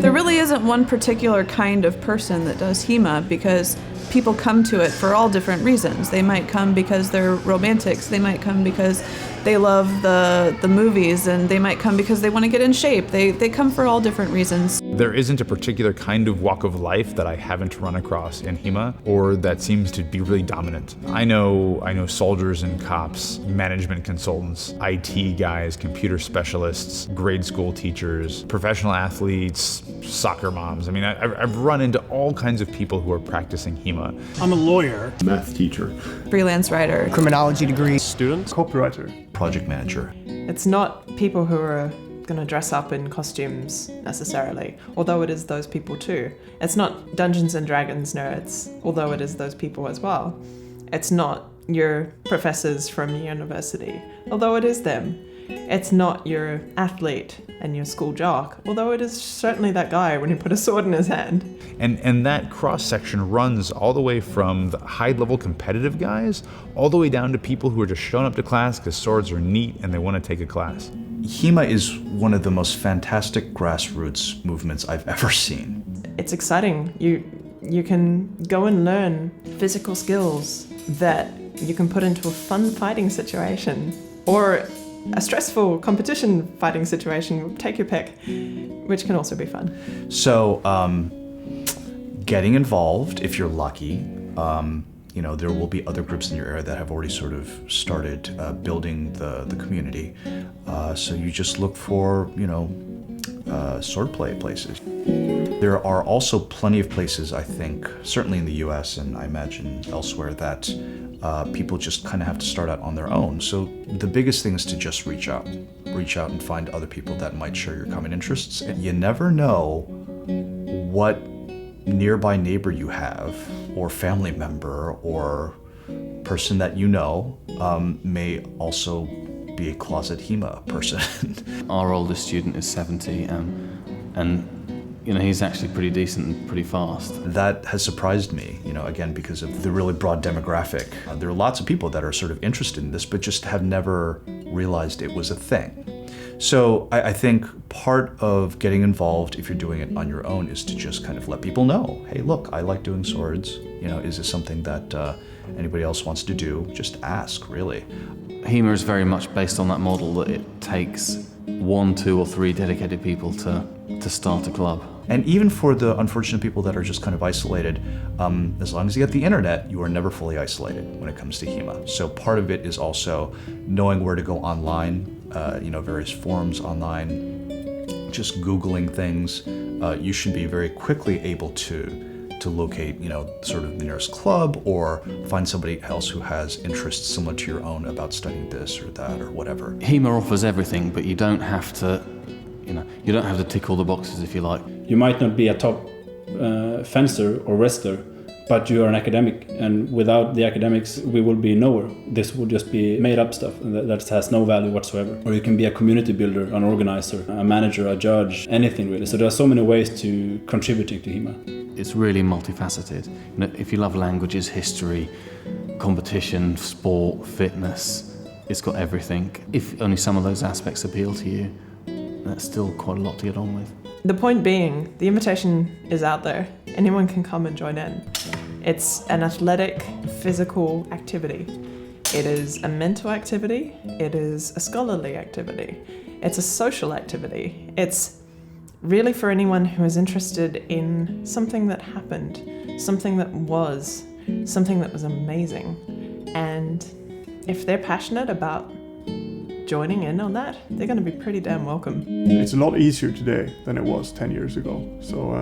There really isn't one particular kind of person that does HEMA because people come to it for all different reasons. They might come because they're romantics, they might come because they love the movies, and they might come because they want to get in shape. They come for all different reasons.
There isn't a particular kind of walk of life that I haven't run across in HEMA or that seems to be really dominant. I know soldiers and cops, management consultants, IT guys, computer specialists, grade school teachers, professional athletes, soccer moms. I mean, I've run into all kinds of people who are practicing HEMA.
I'm a lawyer,
math teacher,
freelance writer,
criminology degree
student, copywriter,
project manager.
It's not people who are going to dress up in costumes necessarily, although it is those people too. It's not Dungeons and Dragons nerds, although it is those people as well. It's not your professors from university, although it is them. It's not your athlete and your school jock, although it is certainly that guy when you put a sword in his hand.
And that cross-section runs all the way from the high-level competitive guys all the way down to people who are just showing up to class because swords are neat and they want to take a class.
HEMA is one of the most fantastic grassroots movements I've ever seen.
It's exciting. You can go and learn physical skills that you can put into a fun fighting situation or a stressful competition fighting situation, take your pick, which can also be fun.
So, getting involved, if you're lucky, there will be other groups in your area that have already sort of started building the community. So you just look for, swordplay places. There are also plenty of places, I think, certainly in the US and I imagine elsewhere, that people just kind of have to start out on their own. So the biggest thing is to just reach out and find other people that might share your common interests. And you never know what nearby neighbor you have or family member or person that you know may also be a closet HEMA person.
Our oldest student is 70 and he's actually pretty decent and pretty fast.
That has surprised me, again, because of the really broad demographic. There are lots of people that are sort of interested in this, but just have never realized it was a thing. So I think part of getting involved, if you're doing it on your own, is to just kind of let people know, hey, look, I like doing swords. Is this something that anybody else wants to do? Just ask, really.
HEMA is very much based on that model that it takes 1, 2, or 3 dedicated people to start a club.
And even for the unfortunate people that are just kind of isolated, as long as you get the internet, you are never fully isolated when it comes to HEMA. So part of it is also knowing where to go online, various forums online, just Googling things. You should be very quickly able to locate, sort of the nearest club or find somebody else who has interests similar to your own about studying this or that or whatever.
HEMA offers everything, but you don't have to tick all the boxes if you like.
You might not be a top fencer or wrestler, but you are an academic, and without the academics we will be nowhere. This will just be made up stuff that has no value whatsoever. Or you can be a community builder, an organizer, a manager, a judge, anything really. So there are so many ways to contributing to HEMA.
It's really multifaceted. If you love languages, history, competition, sport, fitness, it's got everything. If only some of those aspects appeal to you, that's still quite a lot to get on with.
The point being, the invitation is out there. Anyone can come and join in. It's an athletic, physical activity. It is a mental activity. It is a scholarly activity. It's a social activity. It's really for anyone who is interested in something that happened, something that was amazing. And if they're passionate about joining in on that, they're going to be pretty damn welcome.
It's a lot easier today than it was 10 years ago. So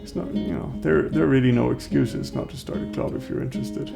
it's not, there are really no excuses not to start a club if you're interested.